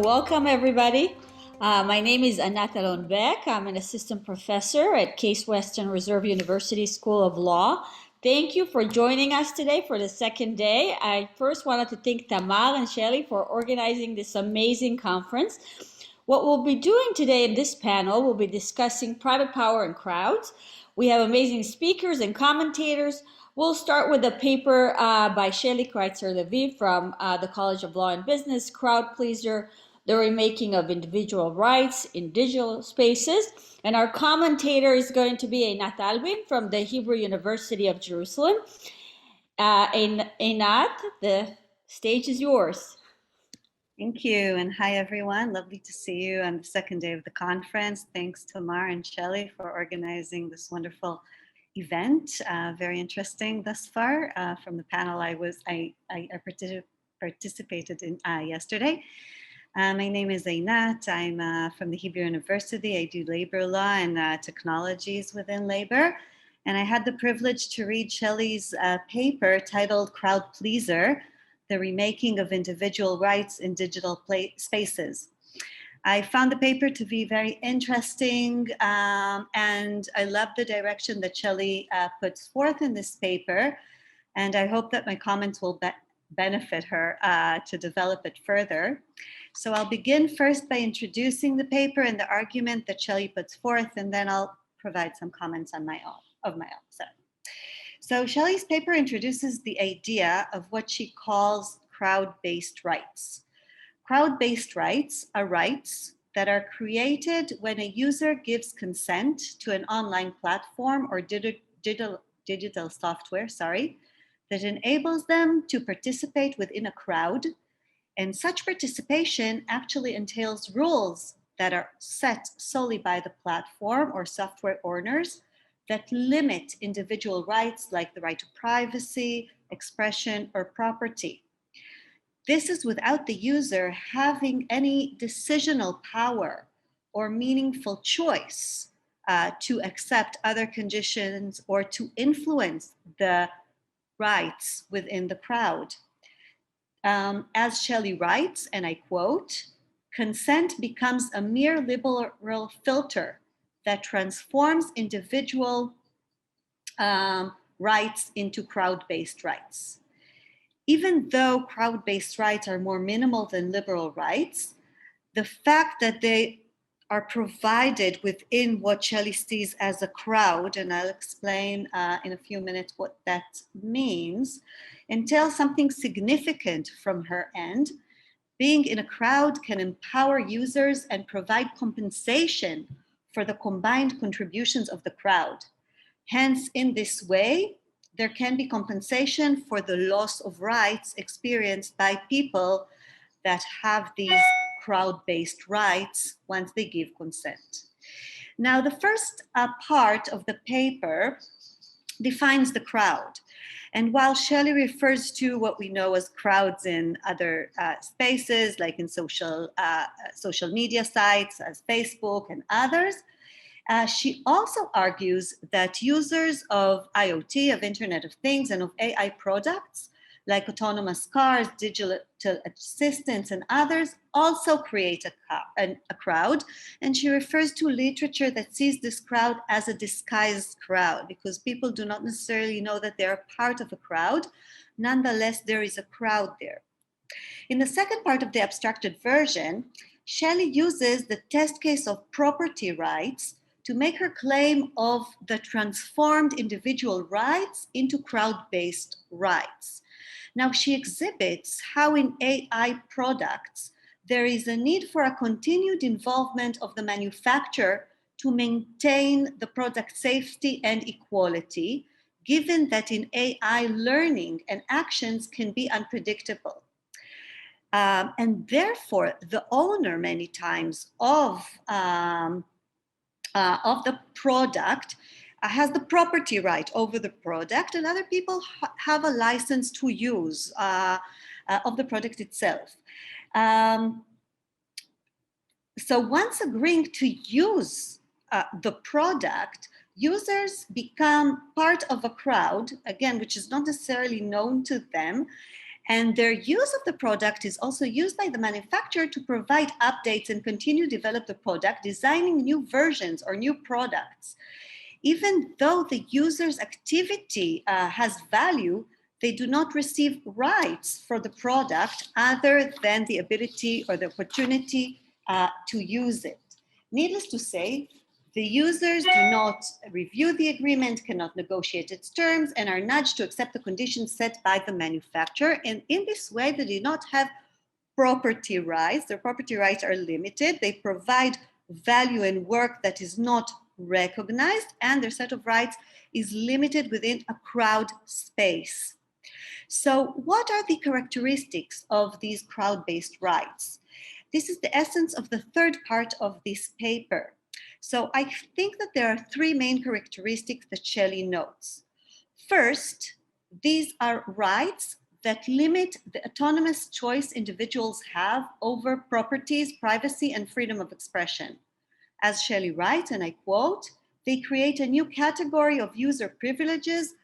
welcome everybody. My name is Anat Beck. I'm an assistant professor at Case Western Reserve University School of Law. Thank you for joining us today for the second day. I first wanted to thank Tamar and Shelly for organizing this amazing conference. What we'll be doing today in this panel, we'll be discussing private power and crowds. We have amazing speakers and commentators. We'll start with a paper by Shelly Kreiczer-Levy from the College of Law and Business, Crowd Pleaser, the Remaking of Individual Rights in Digital Spaces. And our commentator is going to be Albin from the Hebrew University of Jerusalem. Anat, the stage is yours. Thank you, and hi everyone. Lovely to see you on the second day of the conference. Thanks Tamar and Shelly for organizing this wonderful event. Very interesting thus far. From the panel I participated in yesterday. My name is Einat. I'm from the Hebrew University. I do labor law and technologies within labor. And I had the privilege to read Shelly's paper titled Crowd Pleaser, the Remaking of Individual Rights in Digital Spaces. I found the paper to be very interesting, and I love the direction that Shelly puts forth in this paper, and I hope that my comments will benefit her to develop it further. So I'll begin first by introducing the paper and the argument that Shelly puts forth, and then I'll provide some comments on my own. So Shelly's paper introduces the idea of what she calls crowd-based rights. Crowd-based rights are rights that are created when a user gives consent to an online platform or digital software, that enables them to participate within a crowd. And such participation actually entails rules that are set solely by the platform or software owners that limit individual rights like the right to privacy, expression, or property. This is without the user having any decisional power or meaningful choice to accept other conditions or to influence the rights within the crowd. As Shelly writes, and I quote, "Consent becomes a mere liberal filter that transforms individual rights into crowd-based rights. Even though crowd-based rights are more minimal than liberal rights, the fact that they are provided within what Shelly sees as a crowd, and I'll explain in a few minutes what that means, entails something significant from her end. Being in a crowd can empower users and provide compensation for the combined contributions of the crowd. Hence, in this way, there can be compensation for the loss of rights experienced by people that have these crowd-based rights once they give consent." Now, the first part of the paper defines the crowd. And while Shelly refers to what we know as crowds in other spaces, like in social media sites as Facebook and others, she also argues that users of IoT, of Internet of Things, and of AI products, like autonomous cars, digital assistants, and others, also create a crowd. And she refers to literature that sees this crowd as a disguised crowd, because people do not necessarily know that they're part of a crowd. Nonetheless, there is a crowd there. In the second part of the abstracted version, Shelly uses the test case of property rights to make her claim of the transformed individual rights into crowd-based rights. Now, she exhibits how in AI products, there is a need for a continued involvement of the manufacturer to maintain the product safety and equality, given that in AI, learning and actions can be unpredictable. And therefore, the owner many times of the product has the property right over the product, and other people have a license to use of the product itself. So once agreeing to use the product, users become part of a crowd, again, which is not necessarily known to them, And their use of the product is also used by the manufacturer to provide updates and continue to develop the product, designing new versions or new products. Even though the user's activity has value, they do not receive rights for the product other than the ability or the opportunity to use it. Needless to say, the users do not review the agreement, cannot negotiate its terms, and are nudged to accept the conditions set by the manufacturer. And in this way, they do not have property rights. Their property rights are limited. They provide value and work that is not recognized, and their set of rights is limited within a crowd space. So what are the characteristics of these crowd-based rights? This is the essence of the third part of this paper. So I think that there are three main characteristics that Shelly notes. First, these are rights that limit the autonomous choice individuals have over properties, privacy, and freedom of expression. As Shelly writes, and I quote, they create a new category of user privileges,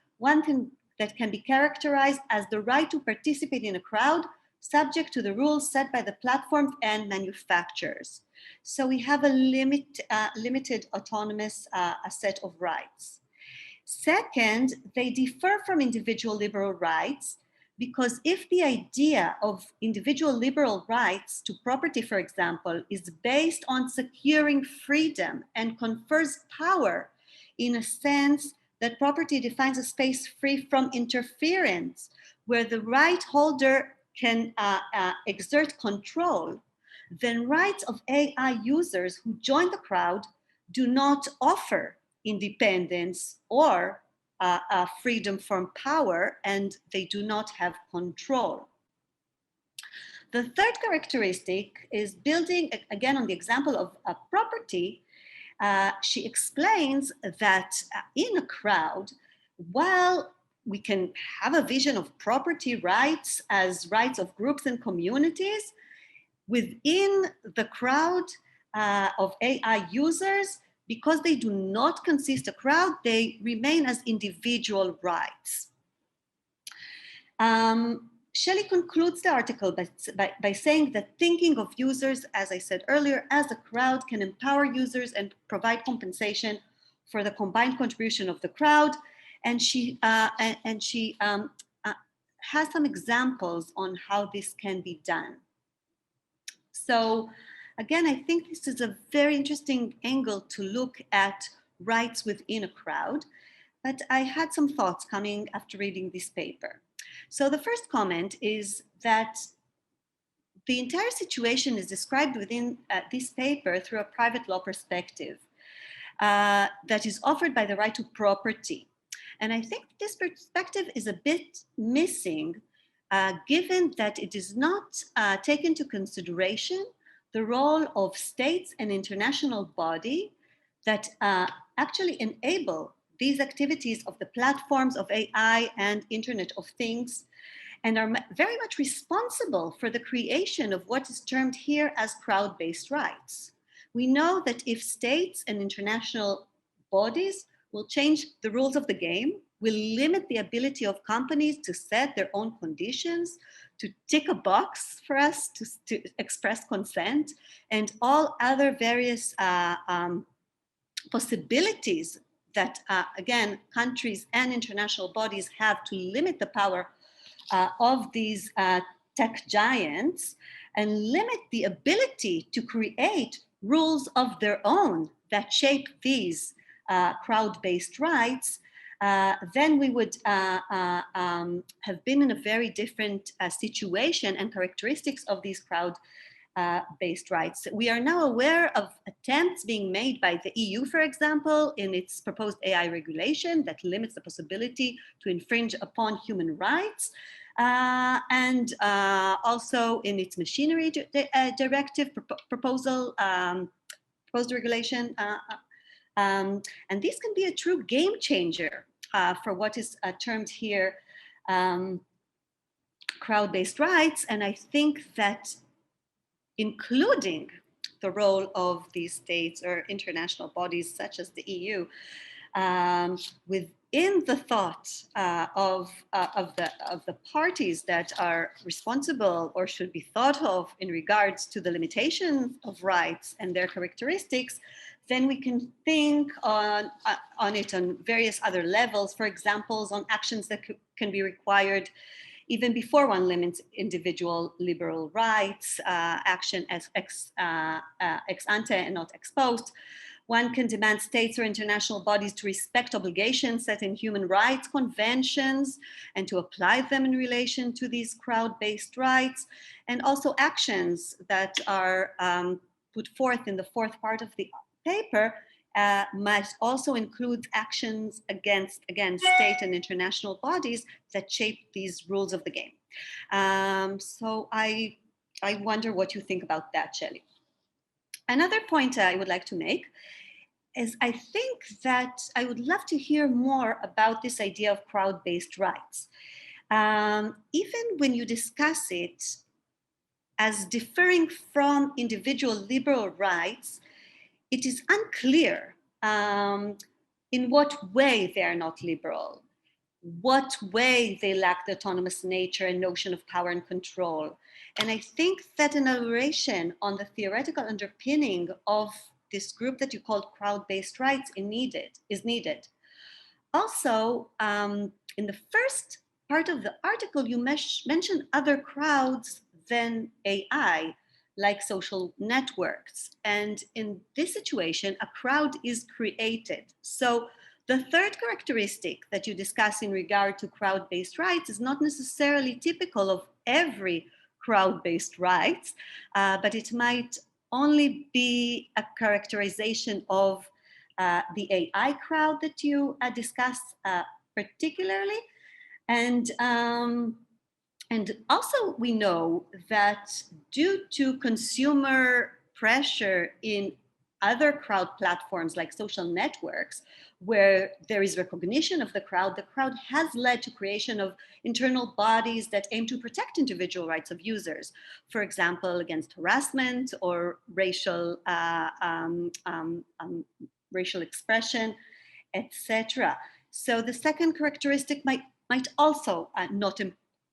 that can be characterized as the right to participate in a crowd subject to the rules set by the platforms and manufacturers. So we have a limited autonomous set of rights. Second, they differ from individual liberal rights because if the idea of individual liberal rights to property, for example, is based on securing freedom and confers power in a sense that property defines a space free from interference, where the right holder can exert control, then rights of AI users who join the crowd do not offer independence or freedom from power, and they do not have control. The third characteristic is building, again, on the example of a property. She explains that in a crowd, while we can have a vision of property rights as rights of groups and communities, within the crowd of AI users, because they do not consist a crowd, they remain as individual rights. Shelly concludes the article by saying that thinking of users, as I said earlier, as a crowd can empower users and provide compensation for the combined contribution of the crowd. And she has some examples on how this can be done. So again, I think this is a very interesting angle to look at rights within a crowd, but I had some thoughts coming after reading this paper. So the first comment is that the entire situation is described within this paper through a private law perspective that is offered by the right to property. And I think this perspective is a bit missing given that it does not take into consideration the role of states and international bodies that actually enable these activities of the platforms of AI and Internet of Things, and are very much responsible for the creation of what is termed here as crowd-based rights. We know that if states and international bodies will change the rules of the game, will limit the ability of companies to set their own conditions, to tick a box for us to express consent, and all other various possibilities that, again, countries and international bodies have to limit the power of these tech giants and limit the ability to create rules of their own that shape these crowd-based rights, then we would have been in a very different situation and characteristics of these crowd-based rights. We are now aware of attempts being made by the EU, for example, in its proposed AI regulation that limits the possibility to infringe upon human rights. And also in its machinery directive proposed regulation. And this can be a true game changer for what is termed here crowd-based rights. And I think that including the role of these states or international bodies such as the EU in the thought of the parties that are responsible or should be thought of in regards to the limitations of rights and their characteristics, then we can think on it on various other levels. For example, on actions that can be required even before one limits individual liberal rights, action as ex ante and not ex post. One can demand states or international bodies to respect obligations set in human rights conventions and to apply them in relation to these crowd-based rights, and also actions that are put forth in the fourth part of the paper must also include actions against, again, state and international bodies that shape these rules of the game. So I wonder what you think about that, Shelly. Another point I would like to make is I think that I would love to hear more about this idea of crowd-based rights. Even when you discuss it as differing from individual liberal rights, it is unclear in what way they are not liberal, what way they lack the autonomous nature and notion of power and control. And I think that an elaboration on the theoretical underpinning of this group that you called crowd-based rights is needed. Also, in the first part of the article, you mentioned other crowds than AI, like social networks. And in this situation, a crowd is created. So the third characteristic that you discuss in regard to crowd-based rights is not necessarily typical of every crowd-based rights, but it might only be a characterization of the AI crowd that you discussed particularly. And also we know that due to consumer pressure in other crowd platforms like social networks, where there is recognition of the crowd has led to creation of internal bodies that aim to protect individual rights of users, for example, against harassment or racial expression, etc. So the second characteristic might also not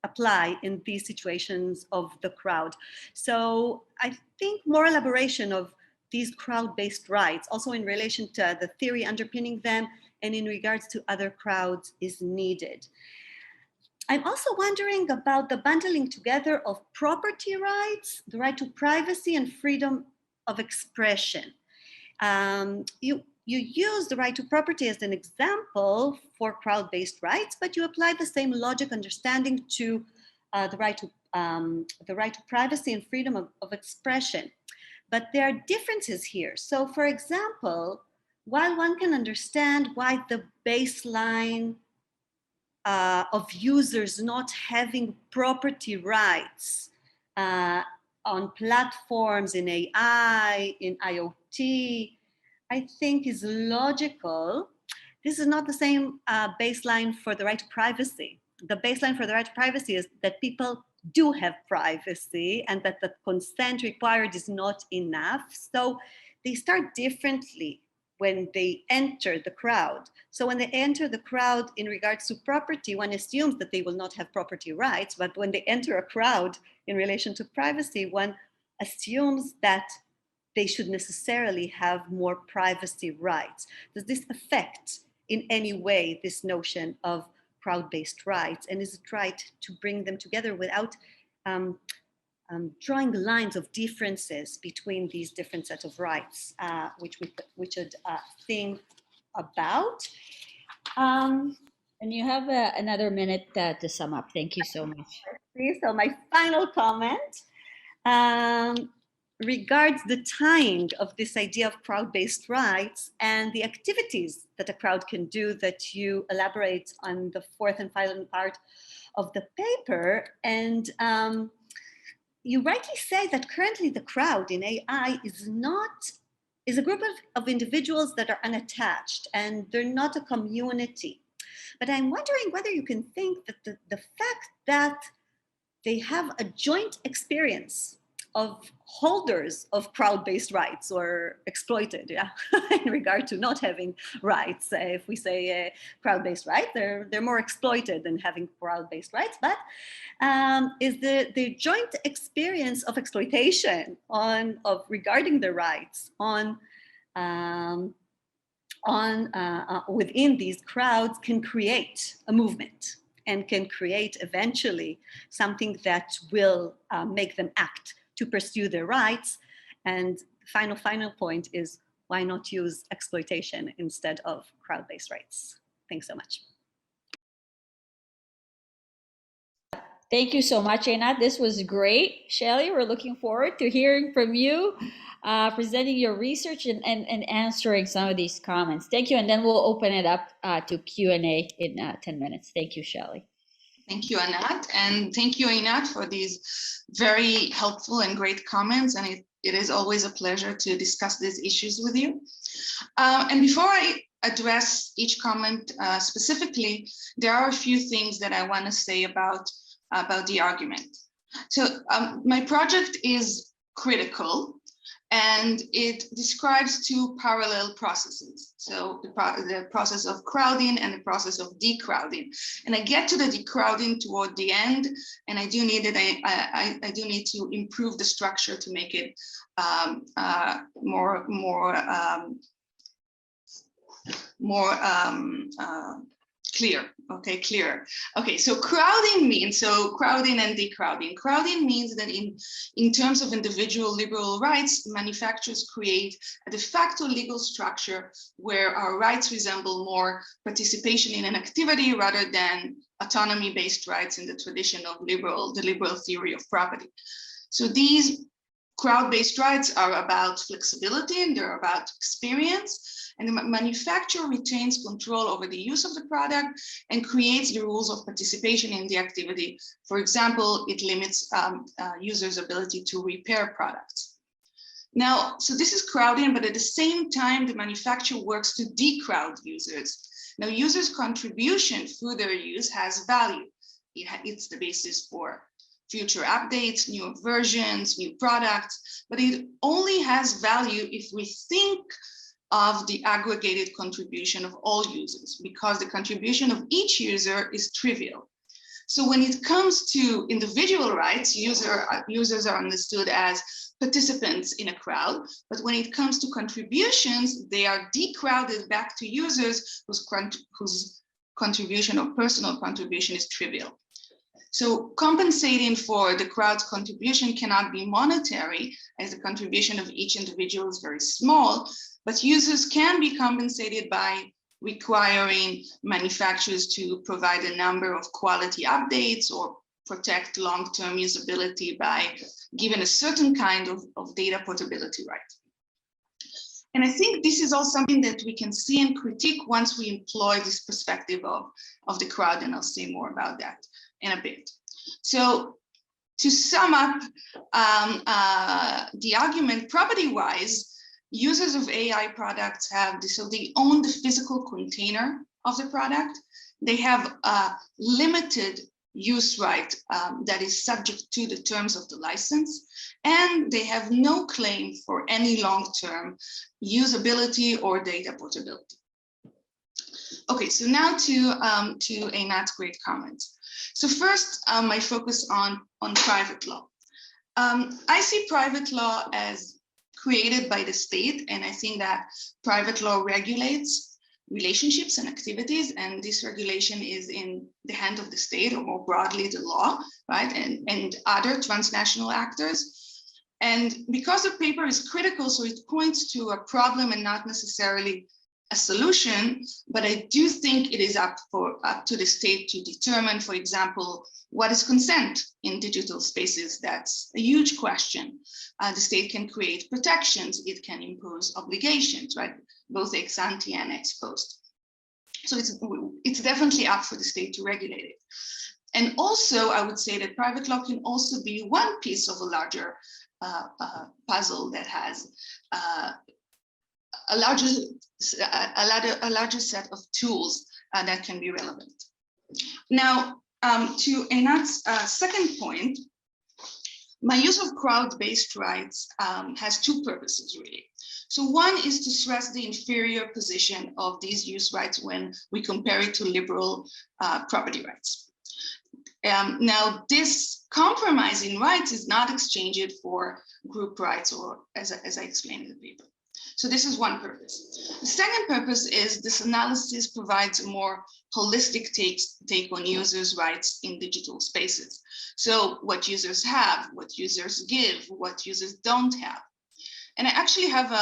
apply in these situations of the crowd. So I think more elaboration of these crowd-based rights, also in relation to the theory underpinning them and in regards to other crowds, is needed. I'm also wondering about the bundling together of property rights, the right to privacy and freedom of expression. You use the right to property as an example for crowd-based rights, but you apply the same logic understanding to the right to privacy and freedom of expression. But there are differences here. So for example, while one can understand why the baseline of users not having property rights on platforms in AI, in IoT, I think is logical. This is not the same baseline for the right to privacy. The baseline for the right to privacy is that people do have privacy and that the consent required is not enough. So they start differently when they enter the crowd. So when they enter the crowd in regards to property, one assumes that they will not have property rights, but when they enter a crowd in relation to privacy, one assumes that they should necessarily have more privacy rights. Does this affect in any way this notion of crowd-based rights? And is it right to bring them together without drawing lines of differences between these different sets of rights, which we should think about? And you have another minute to sum up. Thank you so much. So my final comment regards the tying of this idea of crowd-based rights and the activities that a crowd can do that you elaborate on the fourth and final part of the paper. And you rightly say that currently the crowd in AI is a group of individuals that are unattached and they're not a community. But I'm wondering whether you can think that the fact that they have a joint experience holders of crowd-based rights or exploited, yeah, in regard to not having rights. If we say crowd-based right, they're more exploited than having crowd-based rights, but is the joint experience of exploitation regarding the rights within these crowds can create a movement and can create eventually something that will make them act to pursue their rights. And the final point is, why not use exploitation instead of crowd-based rights? Thanks so much. Thank you so much, Anat. This was great. Shelly, we're looking forward to hearing from you, presenting your research and answering some of these comments. Thank you. And then we'll open it up to Q&A in 10 minutes. Thank you, Shelly. Thank you, Anat. And thank you, Einat, for these very helpful and great comments. And it is always a pleasure to discuss these issues with you. And before I address each comment specifically, there are a few things that I want to say about the argument. So my project is critical, and it describes two parallel processes. So the process of crowding and the process of decrowding. And I get to the decrowding toward the end, and I do need to improve the structure to make it more clear. Okay, clear. Okay, so crowding means, crowding and decrowding. Crowding means that in terms of individual liberal rights, manufacturers create a de facto legal structure where our rights resemble more participation in an activity rather than autonomy-based rights in the tradition of the liberal theory of property. So these crowd-based rights are about flexibility and they're about experience. And the manufacturer retains control over the use of the product and creates the rules of participation in the activity. For example, it limits users' ability to repair products. Now, so this is crowding, but at the same time, the manufacturer works to decrowd users. Now, users' contribution through their use has value. It's the basis for future updates, new versions, new products, but it only has value if we think of the aggregated contribution of all users, because the contribution of each user is trivial. So when it comes to individual rights, users are understood as participants in a crowd, but when it comes to contributions, they are decrowded back to users whose contribution or personal contribution is trivial. So compensating for the crowd's contribution cannot be monetary, as the contribution of each individual is very small, but users can be compensated by requiring manufacturers to provide a number of quality updates or protect long-term usability by giving a certain kind of data portability right. And I think this is all something that we can see and critique once we employ this perspective of the crowd, and I'll say more about that in a bit. So to sum up the argument, property-wise, users of AI products have this, so they own the physical container of the product. They have a limited use right that is subject to the terms of the license, and they have no claim for any long-term usability or data portability. Okay, so now to Einat's great comments. So first, my focus on private law. I see private law as created by the state, and I think that private law regulates relationships and activities, and this regulation is in the hand of the state, or more broadly the law, right, and other transnational actors. And because the paper is critical, so it points to a problem and not necessarily a solution, but I do think it is up to the state to determine, for example, what is consent in digital spaces. That's a huge question. The state can create protections, it can impose obligations, right? Both ex ante and ex post. So it's definitely up for the state to regulate it. And also, I would say that private law can also be one piece of a larger puzzle that has a larger set of tools that can be relevant. Now, to Einat's second point, My use of crowd-based rights has two purposes, really. So one is to stress the inferior position of these use rights when we compare it to liberal property rights. Now, this compromise in rights is not exchanged for group rights, or as I explained in the paper. So this is one purpose. The second purpose is this analysis provides a more holistic take on users' rights in digital spaces. So what users have, what users give, what users don't have. And I actually have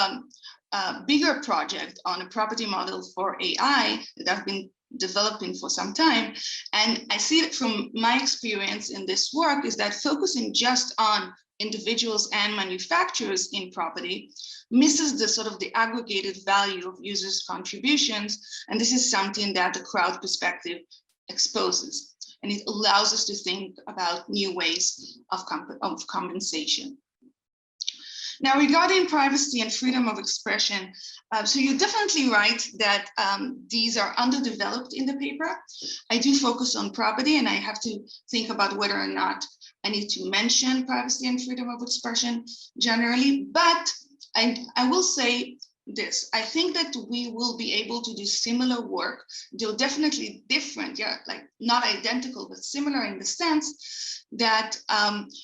a bigger project on a property model for AI that I've been developing for some time. And I see it from my experience in this work is that focusing just on individuals and manufacturers in property misses the sort of the aggregated value of users' contributions. And this is something that the crowd perspective exposes. And it allows us to think about new ways of compensation. Now, regarding privacy and freedom of expression, so you're definitely right that these are underdeveloped in the paper. I do focus on property, and I have to think about whether or not I need to mention privacy and freedom of expression generally, but I will say this. I think that we will be able to do similar work. They're definitely different, yeah, like not identical, but similar in the sense that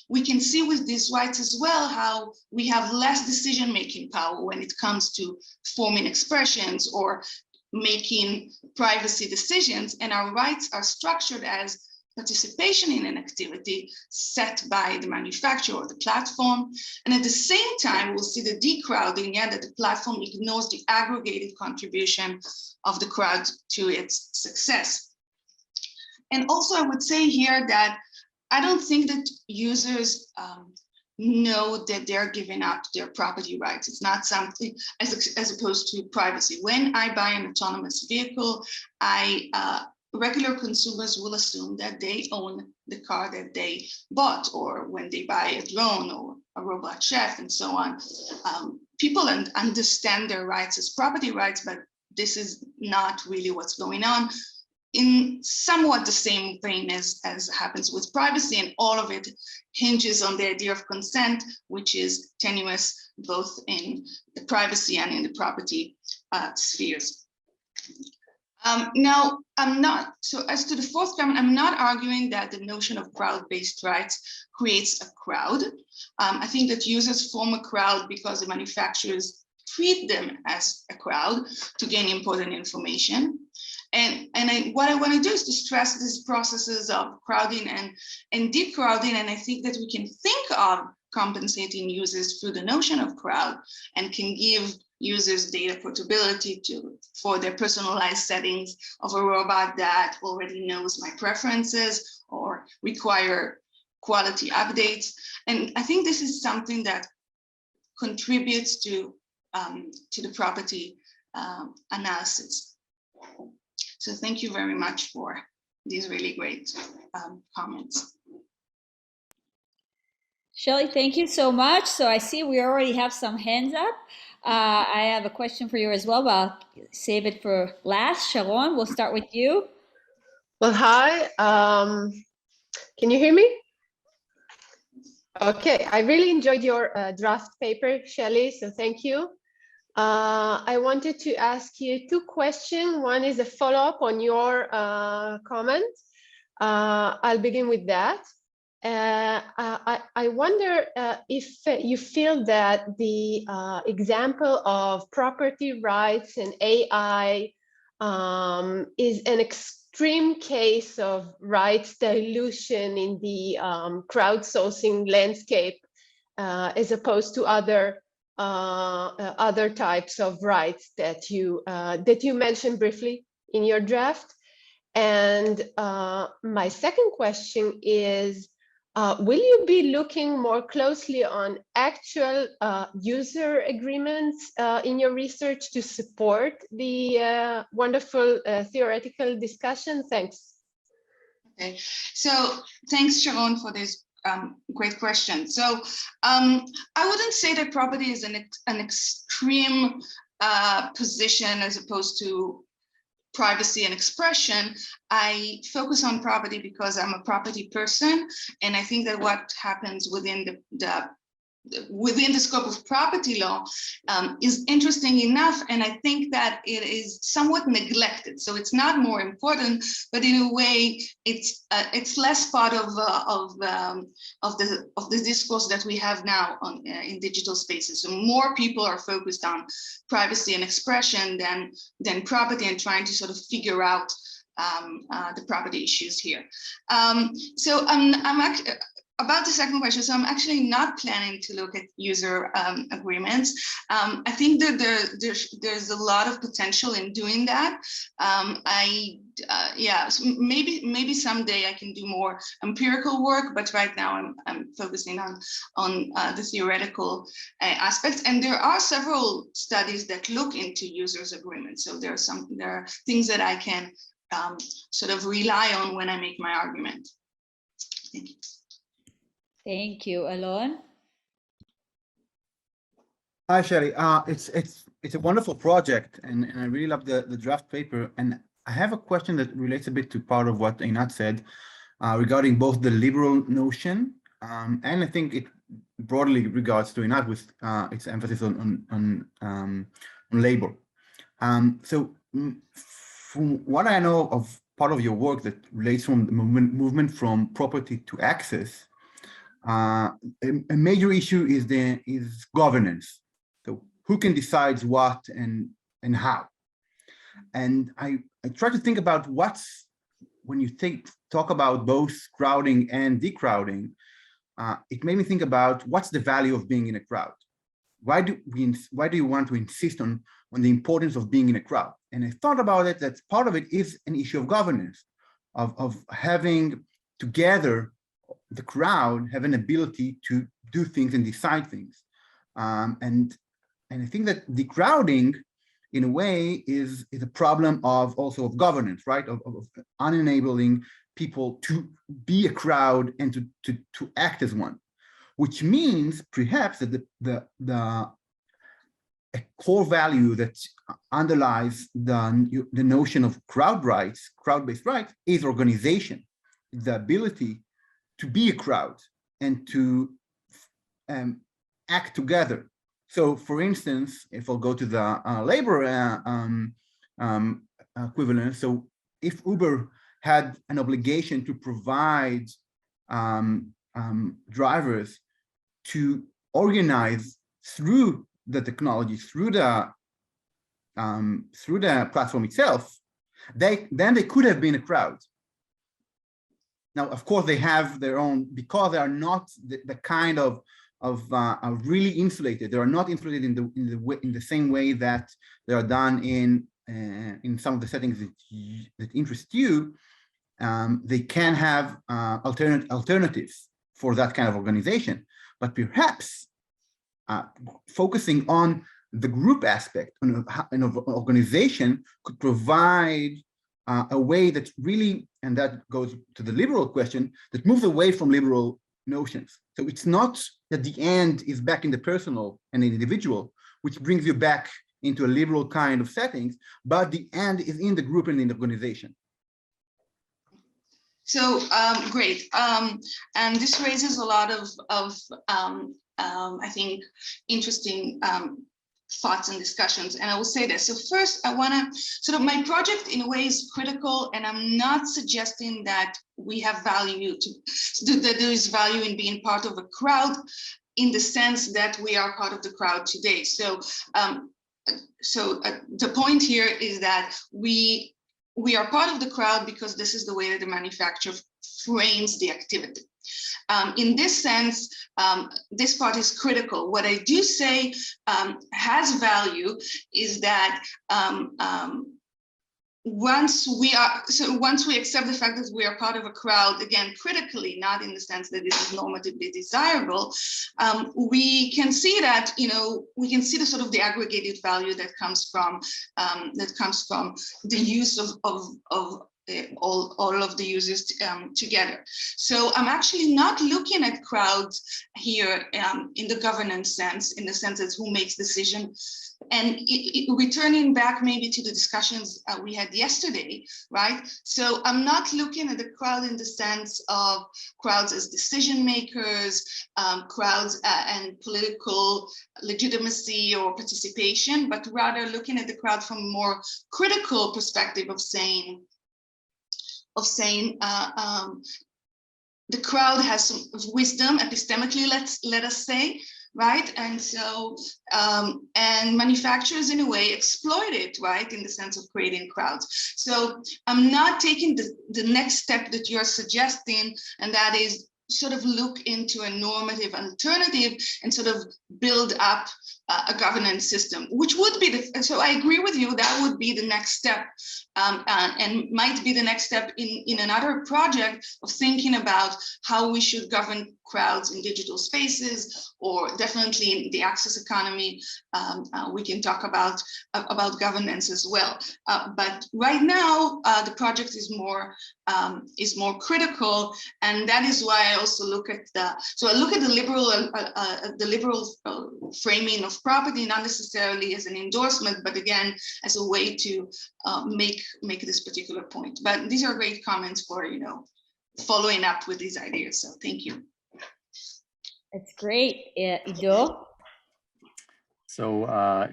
we can see with these rights as well how we have less decision-making power when it comes to forming expressions or making privacy decisions, and our rights are structured as participation in an activity set by the manufacturer or the platform. And at the same time, we'll see the decrowding, yeah, that the platform ignores the aggregated contribution of the crowd to its success. And also, I would say here that I don't think that users know that they're giving up their property rights. It's not something as opposed to privacy. When I buy an autonomous vehicle, regular consumers will assume that they own the car that they bought, or when they buy a drone or a robot chef and so on. People understand their rights as property rights, but this is not really what's going on, in somewhat the same vein as happens with privacy, and all of it hinges on the idea of consent, which is tenuous both in the privacy and in the property spheres. Now, so as to the fourth comment, I'm not arguing that the notion of crowd-based rights creates a crowd. I think that users form a crowd because the manufacturers treat them as a crowd to gain important information. And what I want to do is to stress these processes of crowding and deep crowding. And I think that we can think of compensating users through the notion of crowd and can give users data portability for their personalized settings of a robot that already knows my preferences or require quality updates. And I think this is something that contributes to the property analysis. So thank you very much for these really great comments. Shelly, thank you so much. So I see we already have some hands up. I have a question for you as well, but I'll save it for last. Sharon, we'll start with you. Well, hi. Can you hear me? Okay, I really enjoyed your draft paper, Shelly, so thank you. I wanted to ask you two questions. One is a follow-up on your comment. I'll begin with that. I wonder if you feel that the example of property rights and AI is an extreme case of rights dilution in the crowdsourcing landscape, as opposed to other types of rights that you mentioned briefly in your draft. And my second question is, will you be looking more closely on actual user agreements in your research to support the wonderful theoretical discussion? Thanks. Okay, so thanks, Sharon, for this great question. So I wouldn't say that property is an extreme position as opposed to privacy and expression, I focus on property because I'm a property person, and I think that what happens within the scope of property law is interesting enough, and I think that it is somewhat neglected. So it's not more important, but in a way, it's less part of the discourse that we have now in digital spaces. So more people are focused on privacy and expression than property, and trying to sort of figure out the property issues here. So I'm actually. About the second question, so I'm actually not planning to look at user agreements. I think that there's a lot of potential in doing that. Yeah, so maybe someday I can do more empirical work, but right now I'm focusing on the theoretical aspects. And there are several studies that look into users agreements. So there are things that I can sort of rely on when I make my argument. Thank you. Thank you, Alon. Hi, Shelly. It's a wonderful project, and I really love the draft paper. And I have a question that relates a bit to part of what Einat said regarding both the liberal notion, and I think it broadly regards to Einat with its emphasis on labor. So from what I know of part of your work that relates from the movement from property to access, a major issue is governance. So who can decide what and how? And I try to think about when you talk about both crowding and decrowding, it made me think about what's the value of being in a crowd. Why do you want to insist on the importance of being in a crowd? And I thought about it, that part of it is an issue of governance, of having together the crowd have an ability to do things and decide things. And I think that decrowding, in a way, is a problem also of governance, right? Of unenabling people to be a crowd and to act as one, which means perhaps that a core value that underlies the notion of crowd-based rights, is organization, the ability to be a crowd and to act together. So, for instance, if I'll go to the labor equivalent, so if Uber had an obligation to provide drivers to organize through the technology, through the platform itself, then they could have been a crowd. Now, of course, they have their own, because they are not the kind of really insulated. They are not insulated in the same way that they are done in some of the settings that interest you. They can have alternatives for that kind of organization, but perhaps focusing on the group aspect of organization could provide a way that really, and that goes to the liberal question, that moves away from liberal notions. So it's not that the end is back in the personal and the individual, which brings you back into a liberal kind of settings, but the end is in the group and in the organization. So great, and this raises a lot of I think interesting thoughts and discussions, and I will say this. So first, I want to sort of, my project in a way is critical, and I'm not suggesting that we have value that there is value in being part of a crowd, in the sense that we are part of the crowd today. So the point here is that we are part of the crowd because this is the way that the manufacturer frames the activity. In this sense, this part is critical. What I do say has value is that once we accept the fact that we are part of a crowd, again, critically, not in the sense that this is normatively desirable, we can see that, we can see the sort of the aggregated value that comes from the use of all of the users together. So I'm actually not looking at crowds here in the governance sense, in the sense as who makes decision returning back maybe to the discussions we had yesterday, right? So I'm not looking at the crowd in the sense of crowds as decision makers, crowds and political legitimacy or participation, but rather looking at the crowd from a more critical perspective of saying the crowd has some wisdom epistemically, let us say, right? And so, and manufacturers in a way exploit it, right? In the sense of creating crowds. So I'm not taking the next step that you're suggesting, and that is sort of look into a normative alternative and sort of build up a governance system, which would be so I agree with you, that would be the next step, and might be the next step in another project of thinking about how we should govern crowds in digital spaces, or definitely in the access economy. We can talk about governance as well. But right now, the project is more critical, and that is why I also look at the liberal framing of property, not necessarily as an endorsement, but again as a way to make this particular point. But these are great comments for following up with these ideas. So thank you. That's great, Ido. So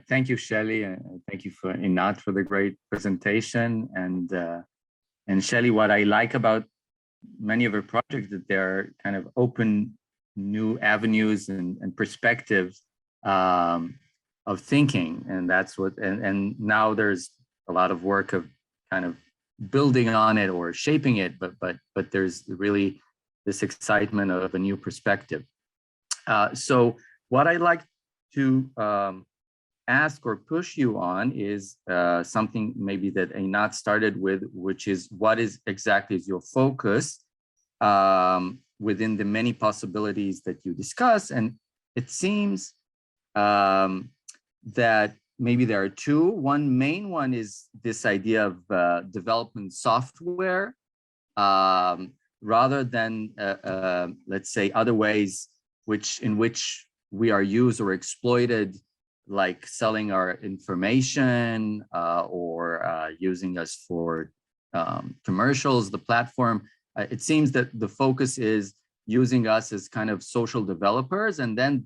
thank you, Shelly, and thank you for Einat for the great presentation. And Shelly, what I like about many of her projects that they're kind of open new avenues and perspectives of thinking, and that's what. And now there's a lot of work of kind of building on it or shaping it, but there's really this excitement of a new perspective. So what I'd like to ask or push you on is something maybe that Einat started with, which is what is exactly is your focus within the many possibilities that you discuss. And it seems that maybe there are two. One main one is this idea of development software rather than, let's say, other ways in which we are used or exploited, like selling our information or using us for commercials, the platform. It seems that the focus is using us as kind of social developers, and then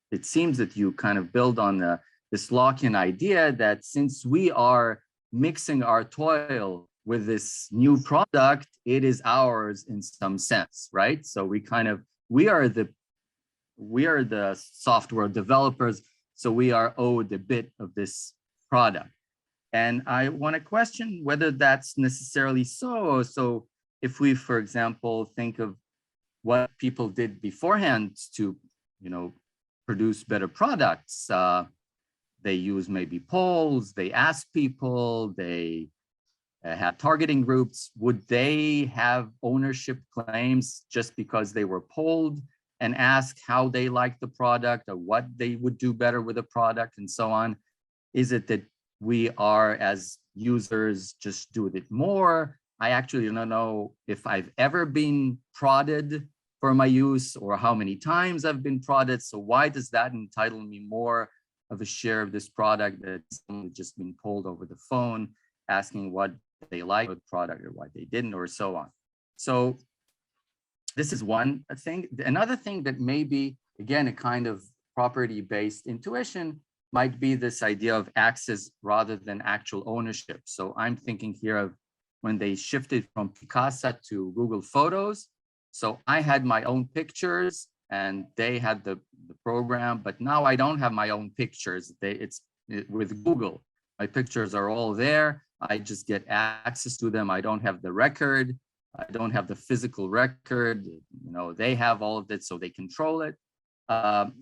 it seems that you kind of build on this Lockean idea that since we are mixing our toil with this new product, it is ours in some sense, right? So we are the software developers, so we are owed a bit of this product. And I want to question whether that's necessarily so. So if we, for example, think of what people did beforehand to, produce better products, they use maybe polls, they ask people, they have targeting groups. Would they have ownership claims just because they were polled and asked how they like the product or what they would do better with the product and so on? Is it that we are, as users, just do it more? I actually don't know if I've ever been prodded for my use or how many times I've been prodded. So why does that entitle me more of a share of this product that someone just been polled over the phone, asking what they like with the product or why they didn't, or so on? So this is one thing. Another thing that maybe, again, a kind of property-based intuition might be this idea of access rather than actual ownership. So I'm thinking here of when they shifted from Picasa to Google Photos. So I had my own pictures and they had the program, but now I don't have my own pictures. It's with Google. My pictures are all there. I just get access to them. I don't have the record. I don't have the physical record. They have all of it, so they control it.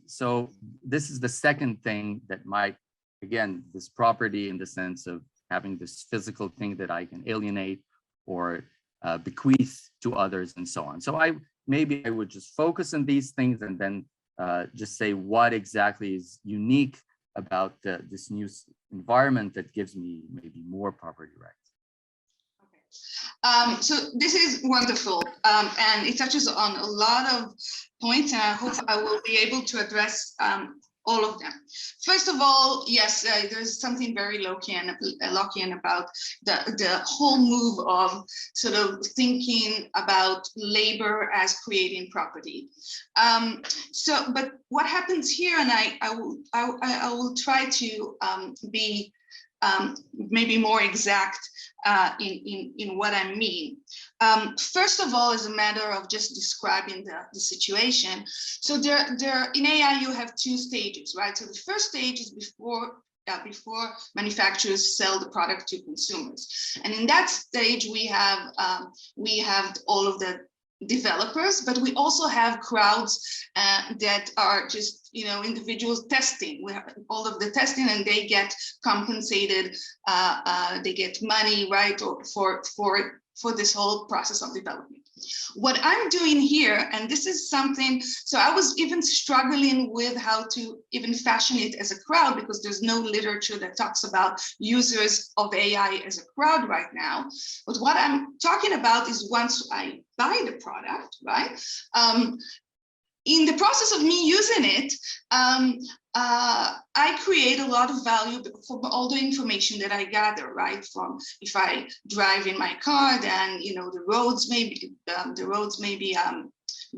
So this is the second thing that might, again, this property in the sense of having this physical thing that I can alienate or bequeath to others and so on. So maybe I would just focus on these things and then just say what exactly is unique about this new environment that gives me maybe more property rights. Okay. So this is wonderful, and it touches on a lot of points, and I hope I will be able to address all of them. First of all, yes, there's something very Lockean about the whole move of sort of thinking about labor as creating property. But what happens here, and I will try to be maybe more exact in what I mean. First of all, as a matter of just describing the situation. So there in AI, you have two stages, right? So the first stage is before manufacturers sell the product to consumers. And in that stage, we have all of the developers, but we also have crowds that are just, individuals testing. We have all of the testing, and they get compensated. They get money, right, for this whole process of development. What I'm doing here, and this is something, so I was even struggling with how to even fashion it as a crowd, because there's no literature that talks about users of AI as a crowd right now. But what I'm talking about is once I buy the product, right? In the process of me using it, I create a lot of value from all the information that I gather, right? From if I drive in my car, then the roads may be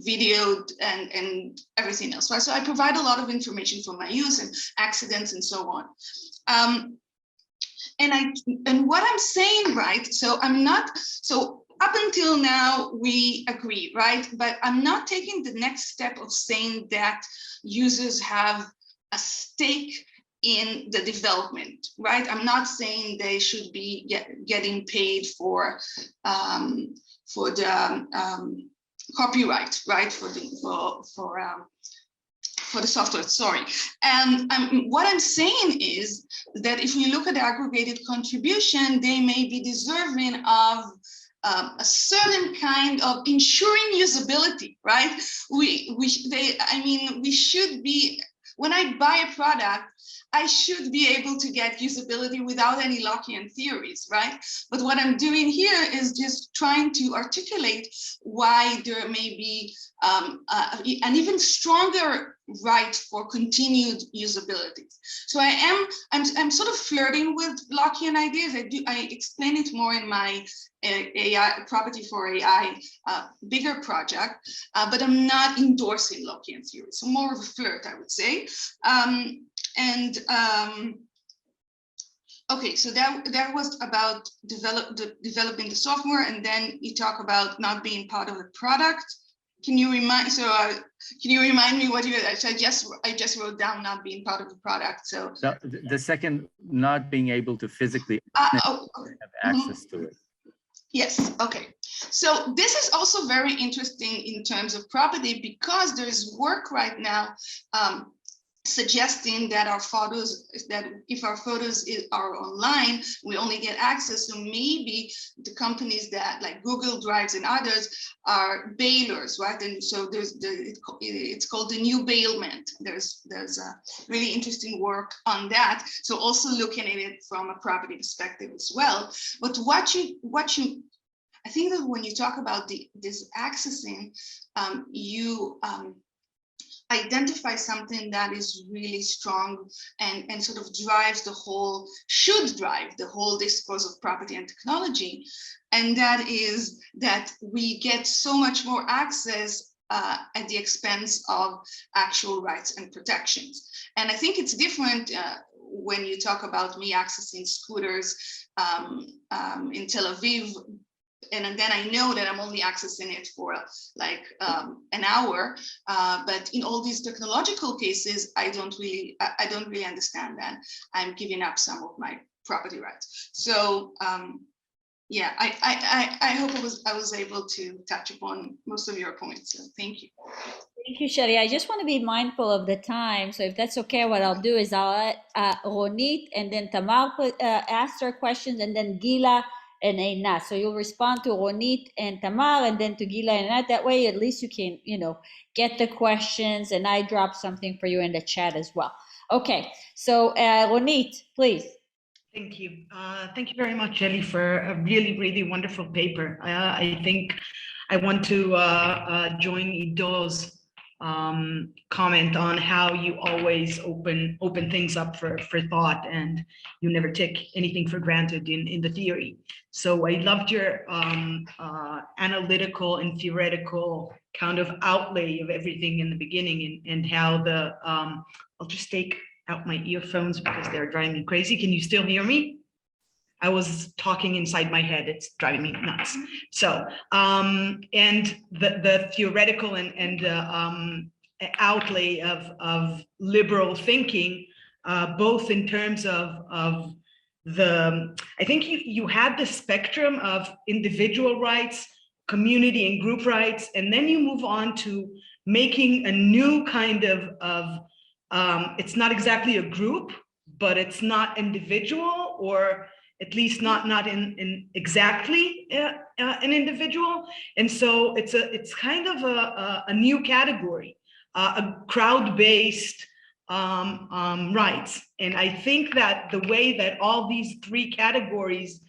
videoed and everything else, right? So I provide a lot of information for my use and accidents and so on. And what I'm saying, right? So up until now, we agree, right? But I'm not taking the next step of saying that users have a stake in the development, right? I'm not saying they should be getting paid for the copyright, right? For the software, sorry. And what I'm saying is that if we look at the aggregated contribution, they may be deserving of a certain kind of ensuring usability, right? We should be, when I buy a product, I should be able to get usability without any Lockean theories, right? But what I'm doing here is just trying to articulate why there may be an even stronger right for continued usability. So I'm sort of flirting with Lockean ideas. I explain it more in my AI property for AI bigger project, but I'm not endorsing Lockean theory. So more of a flirt, I would say. Okay, so that was about developing the software, and then you talk about not being part of the product. Can you remind me what you? I just wrote down not being part of the product. So the second, not being able to physically have access to it. Yes, okay. So this is also very interesting in terms of property, because there's work right now suggesting that if our photos are online, we only get access. So maybe the companies that like Google Drives and others are bailers, right? And so it's called the new bailment. There's a really interesting work on that. So also looking at it from a property perspective as well. But I think that when you talk about this accessing, you identify something that is really strong and sort of should drive the whole discourse of property and technology. And that is that we get so much more access at the expense of actual rights and protections. And I think it's different when you talk about me accessing scooters in Tel Aviv, and then I know that I'm only accessing it for like an hour. But in all these technological cases, I don't really understand that. I'm giving up some of my property rights. So yeah, I hope I was able to touch upon most of your points. So thank you. Thank you, Shelly. I just want to be mindful of the time. So if that's okay, what I'll do is I'll let Ronit and then Tamar ask their questions, and then Gila and Einat. So you'll respond to Ronit and Tamar, and then to Gila and Einat. That way, at least you can, get the questions, and I drop something for you in the chat as well. Okay, so Ronit, please. Thank you. Thank you very much, Shelly, for a really, really wonderful paper. I think I want to join Ido's comment on how you always open things up for thought, and you never take anything for granted in the theory. So I loved your analytical and theoretical kind of outlay of everything in the beginning, and how the I'll just take out my earphones because they're driving me crazy. Can you still hear me? I was talking inside my head. It's driving me nuts. So, and the theoretical and outlay of liberal thinking, both in terms of the, I think you had the spectrum of individual rights, community and group rights, and then you move on to making a new kind of it's not exactly a group, but it's not individual, or at least not in exactly an individual. And so it's kind of a new category, a crowd-based rights. And I think that the way that all these three categories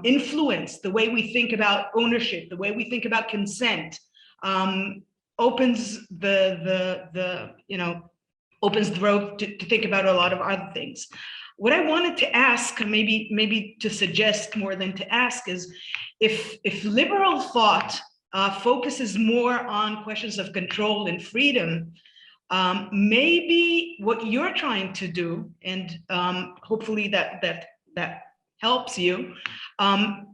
influence the way we think about ownership, the way we think about consent, opens opens the road to think about a lot of other things. What I wanted to ask, maybe to suggest more than to ask, is if liberal thought focuses more on questions of control and freedom, maybe what you're trying to do, and hopefully that helps you,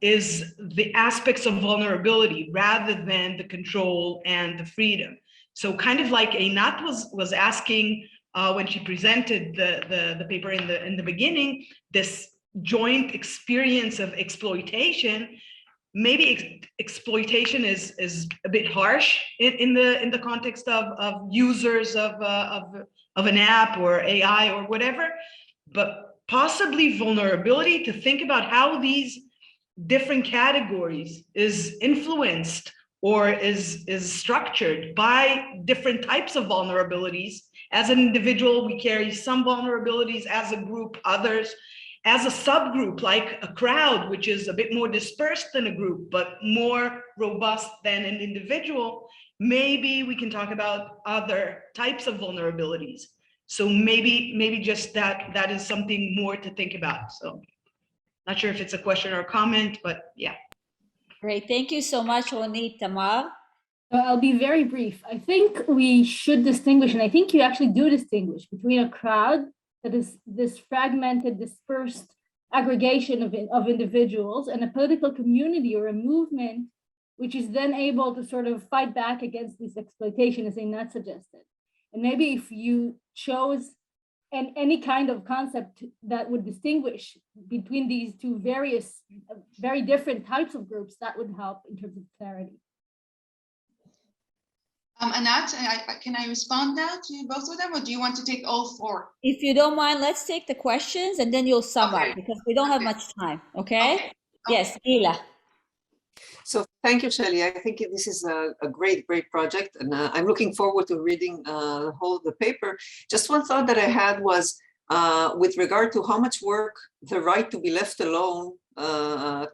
is the aspects of vulnerability rather than the control and the freedom. So kind of like Anat was asking when she presented the paper in the beginning, this joint experience of exploitation. Maybe exploitation is a bit harsh in the context of users of an app or AI or whatever, but possibly vulnerability, to think about how these different categories is influenced or is structured by different types of vulnerabilities. As an individual, we carry some vulnerabilities, as a group, others. As a subgroup, like a crowd, which is a bit more dispersed than a group, but more robust than an individual, maybe we can talk about other types of vulnerabilities. So maybe just that is something more to think about. So not sure if it's a question or a comment, but yeah. Great. Thank you so much, Oni. Tamar. I'll be very brief. I think we should distinguish, and I think you actually do distinguish, between a crowd that is this fragmented, dispersed aggregation of individuals, and a political community or a movement which is then able to sort of fight back against this exploitation, as Einat suggested. And maybe if you chose any kind of concept that would distinguish between these two various, very different types of groups, that would help in terms of clarity. Anat, can I respond now to both of them, or do you want to take all four? If you don't mind, let's take the questions and then you'll sum up, because we don't have much time. Okay? Yes, Gila. So thank you, Shelly. I think this is a great project, and I'm looking forward to reading the paper. Just one thought that I had was with regard to how much work the right to be left alone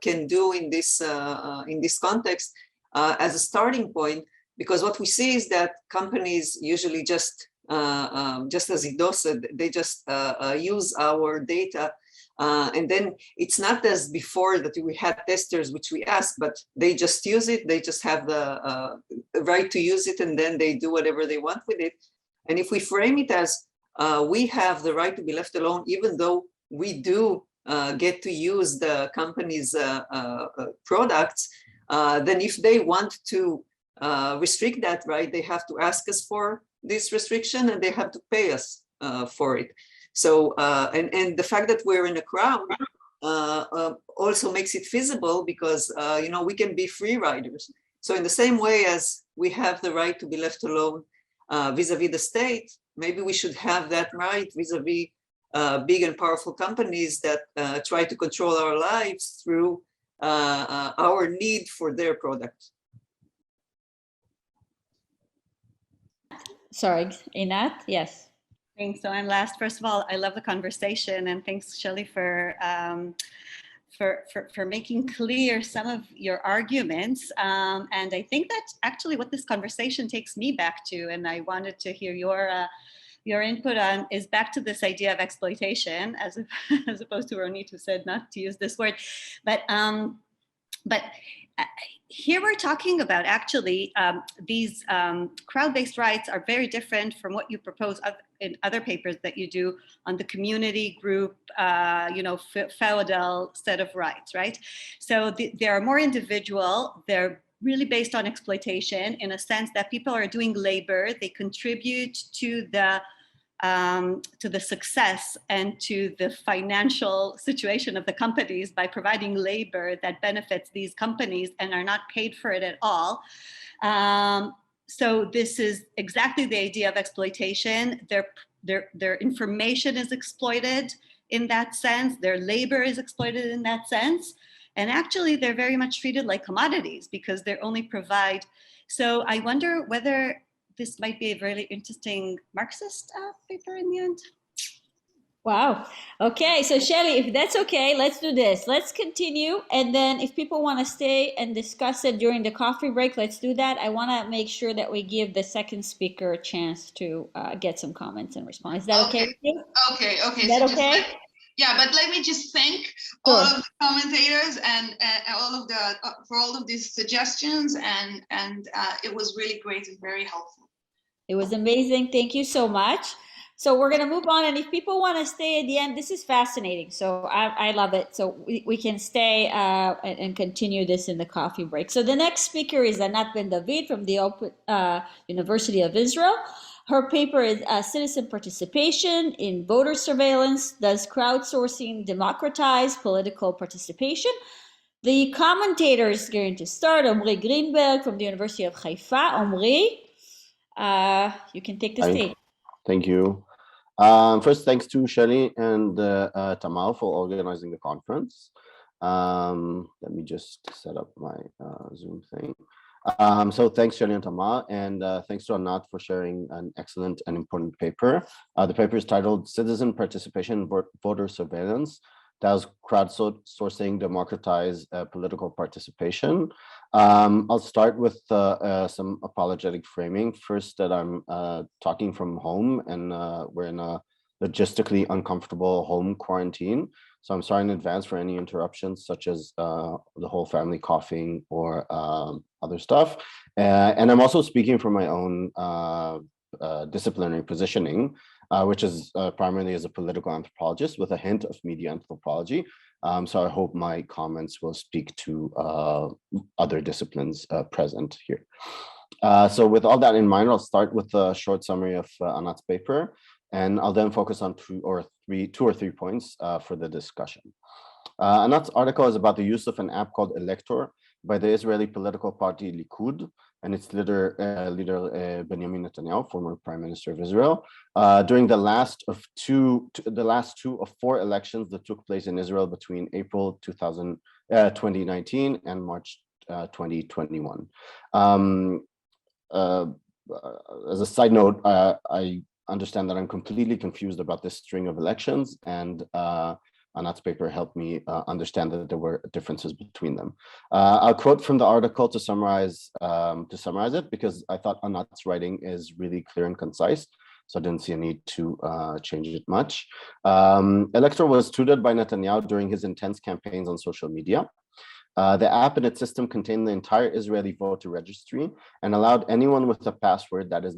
can do in this context as a starting point. Because what we see is that companies usually just as Ido said, they just use our data. And then it's not as before that we had testers which we ask, but they just use it. They just have the right to use it, and then they do whatever they want with it. And if we frame it as we have the right to be left alone, even though we do get to use the company's products, then if they want to restrict that right, they have to ask us for this restriction, and they have to pay us for it. So and the fact that we're in a crowd also makes it feasible, because we can be free riders. So in the same way as we have the right to be left alone vis-a-vis the state, maybe we should have that right vis-a-vis big and powerful companies that try to control our lives through our need for their product. Sorry, Einat, yes. Thanks. So I'm last. First of all, I love the conversation, and thanks, Shelly, for for making clear some of your arguments. And I think that's actually what this conversation takes me back to. And I wanted to hear your input on is back to this idea of exploitation, as opposed to Ronit, who said not to use this word. But here we're talking about actually these crowd-based rights are very different from what you propose in other papers that you do on the community group, feudal set of rights, right? So they are more individual. They're really based on exploitation in a sense that people are doing labor. They contribute to the success and to the financial situation of the companies by providing labor that benefits these companies and are not paid for it at all. So this is exactly the idea of exploitation. Their information is exploited in that sense. Their labor is exploited in that sense. And actually, they're very much treated like commodities because they only provide. So I wonder whether this might be a really interesting Marxist paper in the end. Wow. Okay, so Shelly, if that's okay, let's do this. Let's continue. And then if people want to stay and discuss it during the coffee break, let's do that. I want to make sure that we give the second speaker a chance to get some comments and respond. Is that okay with you? Okay. Is that okay? Yeah, but let me just thank all of the commentators and for all of these suggestions, and it was really great and very helpful. It was amazing. Thank you so much. So we're going to move on, and if people want to stay at the end, this is fascinating. So I love it. So we can stay and continue this in the coffee break. So the next speaker is Anat Ben David from the University of Israel. Her paper is Citizen Participation in Voter Surveillance. Does crowdsourcing democratize political participation? The commentator is going to start, Omri Grinberg from the University of Haifa. Omri, you can take the stage. Thank you. First, thanks to Shelly and Tamar for organizing the conference. Let me just set up my Zoom thing. So thanks, Shelly and Tamar, and thanks to Anat for sharing an excellent and important paper. The paper is titled Citizen Participation in Voter Surveillance. Does crowdsourcing democratize political participation? I'll start with some apologetic framing. First, that I'm talking from home, and we're in a logistically uncomfortable home quarantine. So I'm sorry in advance for any interruptions, such as the whole family coughing or other stuff. And I'm also speaking from my own disciplinary positioning, which is primarily as a political anthropologist with a hint of media anthropology. So I hope my comments will speak to other disciplines present here. So with all that in mind, I'll start with a short summary of Anat's paper, and I'll then focus on two or three points for the discussion. Anat's article is about the use of an app called Elector by the Israeli political party Likud and its leader Benjamin Netanyahu, former Prime Minister of Israel, during the last two of four elections that took place in Israel between April 2019 and March 2021. As a side note, I understand that I'm completely confused about this string of elections, and Anat's paper helped me understand that there were differences between them. I'll quote from the article to summarize it, because I thought Anat's writing is really clear and concise, so I didn't see a need to change it much. Elector was tutored by Netanyahu during his intense campaigns on social media. The app and its system contained the entire Israeli voter registry and allowed anyone with a password that is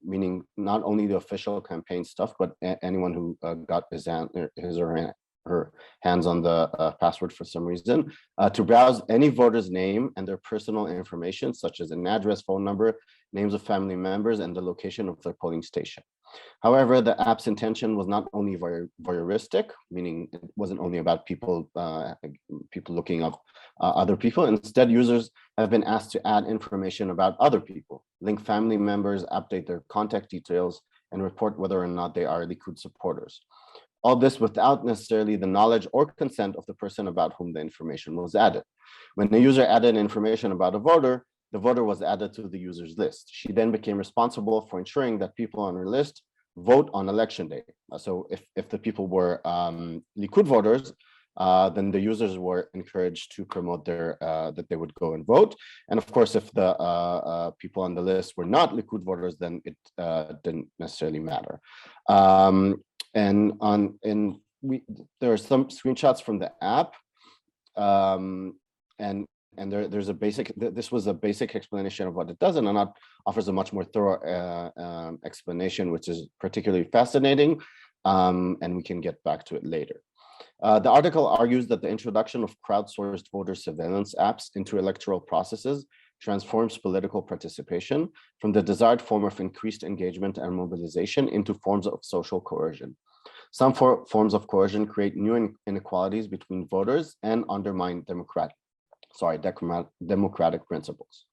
meaning not only the official campaign stuff, but anyone who got his or her hands on the password for some reason, to browse any voter's name and their personal information, such as an address, phone number, names of family members, and the location of their polling station. However, the app's intention was not only voyeuristic, meaning it wasn't only about people looking up other people. Instead, users have been asked to add information about other people, link family members, update their contact details, and report whether or not they are Likud supporters. All this without necessarily the knowledge or consent of the person about whom the information was added. When the user added information about a voter, the voter was added to the user's list. She then became responsible for ensuring that people on her list vote on election day. So if the people were Likud voters, then the users were encouraged to promote their that they would go and vote. And of course, if the people on the list were not Likud voters, then it didn't necessarily matter. There are some screenshots from the app, and there's a basic. This was a basic explanation of what it does, and Anat offers a much more thorough explanation, which is particularly fascinating, and we can get back to it later. The article argues that the introduction of crowdsourced voter surveillance apps into electoral processes transforms political participation from the desired form of increased engagement and mobilization into forms of social coercion. Some forms of coercion create new inequalities between voters and undermine democratic principles.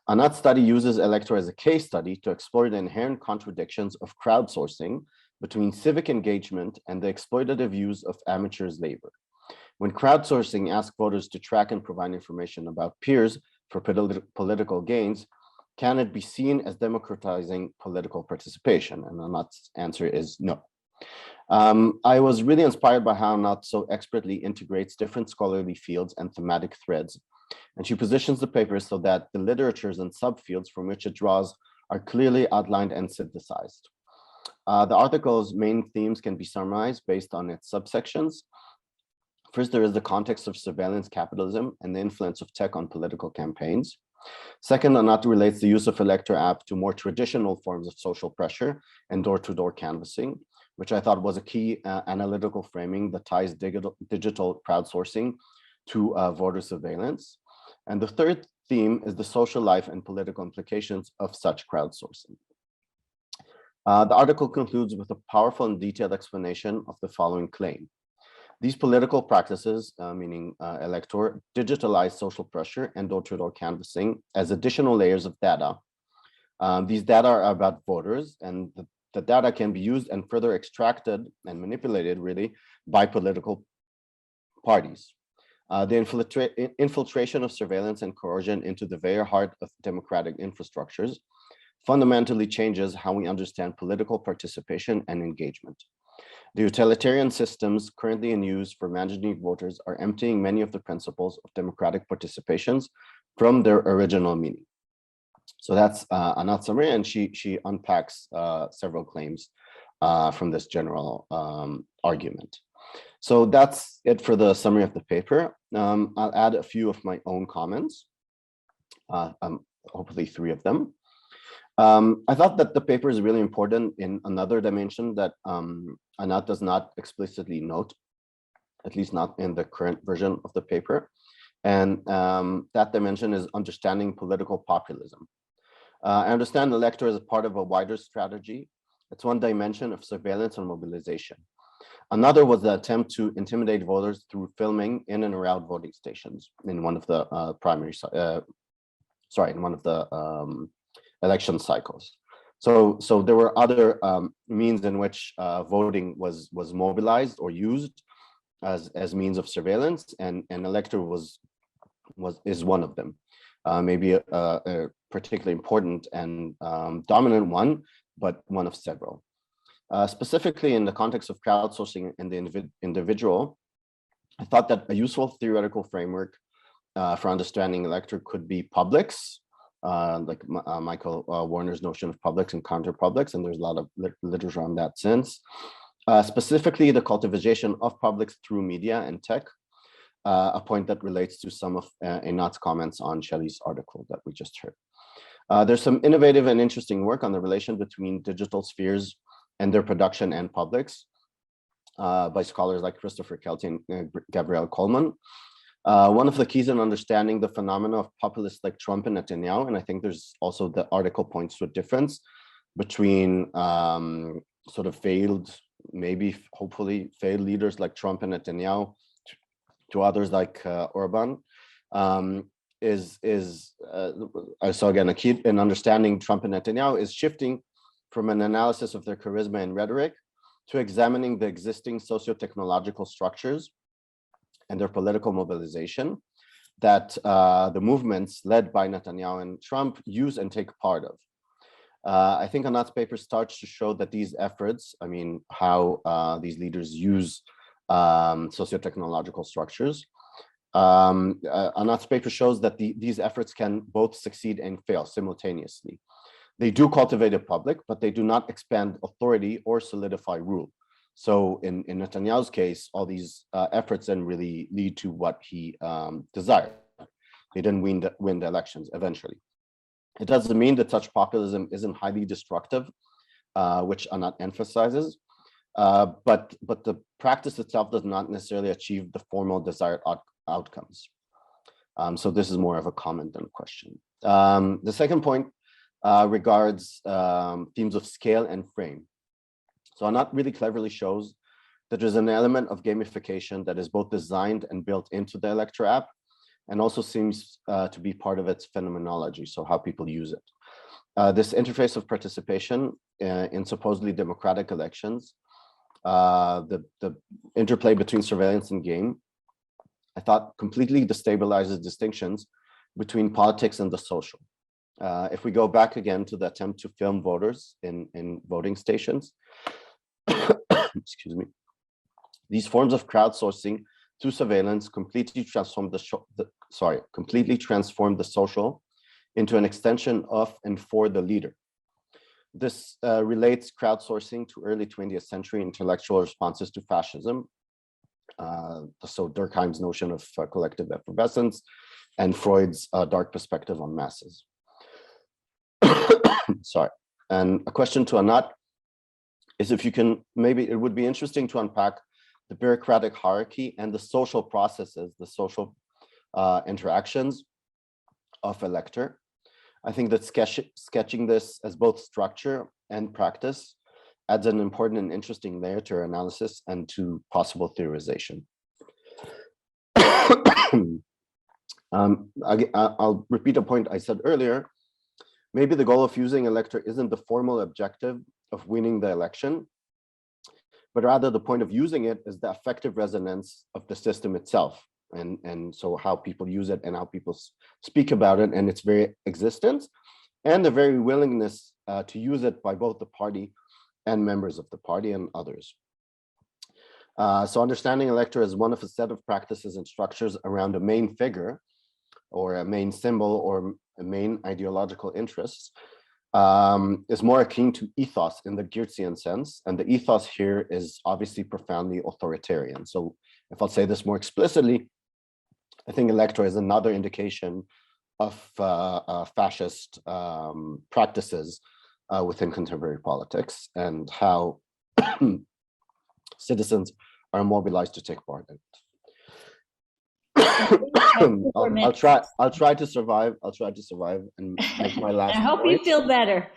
Anat's study uses elector as a case study to explore the inherent contradictions of crowdsourcing between civic engagement and the exploitative use of amateurs' labor. When crowdsourcing asks voters to track and provide information about peers for political gains, can it be seen as democratizing political participation? And Anat's answer is no. I was really inspired by how Anat so expertly integrates different scholarly fields and thematic threads, and she positions the paper so that the literatures and subfields from which it draws are clearly outlined and synthesized. The article's main themes can be summarized based on its subsections. First, there is the context of surveillance capitalism and the influence of tech on political campaigns. Second, Anat relates the use of elector app to more traditional forms of social pressure and door-to-door canvassing, which I thought was a key analytical framing that ties digital crowdsourcing to voter surveillance. And the third theme is the social life and political implications of such crowdsourcing. The article concludes with a powerful and detailed explanation of the following claim. These political practices, meaning elector, digitalize social pressure and door-to-door canvassing as additional layers of data. These data are about voters, and the data can be used and further extracted and manipulated, really, by political parties. The infiltration of surveillance and coercion into the very heart of democratic infrastructures fundamentally changes how we understand political participation and engagement. The utilitarian systems currently in use for managing voters are emptying many of the principles of democratic participations from their original meaning. So that's Anat's summary, and she unpacks several claims from this general argument. So that's it for the summary of the paper. I'll add a few of my own comments, hopefully 3 of them. I thought that the paper is really important in another dimension that Anat does not explicitly note, at least not in the current version of the paper. And that dimension is understanding political populism. I understand the elector as a part of a wider strategy. It's one dimension of surveillance and mobilization. Another was the attempt to intimidate voters through filming in and around voting stations in one of the election cycles. So there were other means in which voting was mobilized or used as means of surveillance, and elector is one of them. Maybe a particularly important and dominant one, but one of several. Specifically in the context of crowdsourcing and the individual, I thought that a useful theoretical framework for understanding elector could be publics, like Michael Warner's notion of publics and counter-publics, and there's a lot of literature on that since. Specifically, the cultivation of publics through media and tech, a point that relates to some of Einat's comments on Shelly's article that we just heard. There's some innovative and interesting work on the relation between digital spheres and their production and publics by scholars like Christopher Kelty and Gabrielle Coleman. One of the keys in understanding the phenomena of populists like Trump and Netanyahu, and I think there's also the article points to a difference between sort of failed, maybe hopefully failed leaders like Trump and Netanyahu to others like Orban, so again, a key in understanding Trump and Netanyahu is shifting from an analysis of their charisma and rhetoric to examining the existing socio-technological structures and their political mobilization that the movements led by Netanyahu and Trump use and take part of. I think Anat's paper starts to show that these efforts, I mean, how these leaders use socio-technological structures. Anat's paper shows that these efforts can both succeed and fail simultaneously. They do cultivate a public, but they do not expand authority or solidify rule. So in Netanyahu's case, all these efforts then really lead to what he desired. They didn't win the elections eventually. It doesn't mean that such populism isn't highly destructive, which Anat emphasizes, but the practice itself does not necessarily achieve the formal desired outcomes. So this is more of a comment than a question. The second point regards themes of scale and frame. So Anat really cleverly shows that there's an element of gamification that is both designed and built into the Elector app, and also seems to be part of its phenomenology, so how people use it. This interface of participation in supposedly democratic elections, the interplay between surveillance and game, I thought completely destabilizes distinctions between politics and the social. If we go back again to the attempt to film voters in voting stations, excuse me, these forms of crowdsourcing through surveillance completely transform the social into an extension of and for the leader. This relates crowdsourcing to early 20th century intellectual responses to fascism. So Durkheim's notion of collective effervescence and Freud's dark perspective on masses. Sorry. And a question to Anat is if you can, maybe it would be interesting to unpack the bureaucratic hierarchy and the social processes, the social interactions of Elector. I think that sketching this as both structure and practice adds an important and interesting layer to our analysis and to possible theorization. I'll repeat a point I said earlier. Maybe the goal of using Elector isn't the formal objective of winning the election, but rather the point of using it is the effective resonance of the system itself. And so how people use it and how people speak about it and its very existence, and the very willingness to use it by both the party and members of the party and others. So understanding Elector as one of a set of practices and structures around a main figure or a main symbol or a main ideological interests is more akin to ethos in the Geertzian sense. And the ethos here is obviously profoundly authoritarian. So if I'll say this more explicitly, I think Elector is another indication of fascist practices within contemporary politics and how citizens are mobilized to take part in it. I'll try to survive and make my last I hope point. you feel better.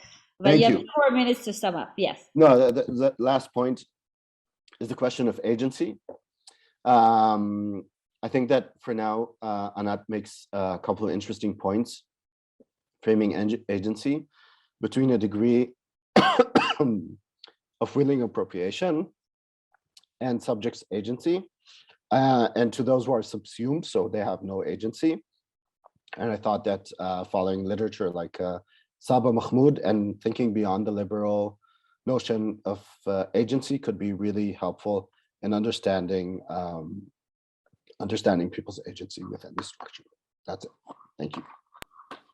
But Thank you have you. 4 minutes to sum up. Yes. No, the last point is the question of agency. I think that for now, Anat makes a couple of interesting points, framing agency between a degree of willing appropriation and subjects agency, and to those who are subsumed, so they have no agency. And I thought that following literature like Saba Mahmoud and thinking beyond the liberal notion of agency could be really helpful in understanding people's agency within the structure. That's it. Thank you.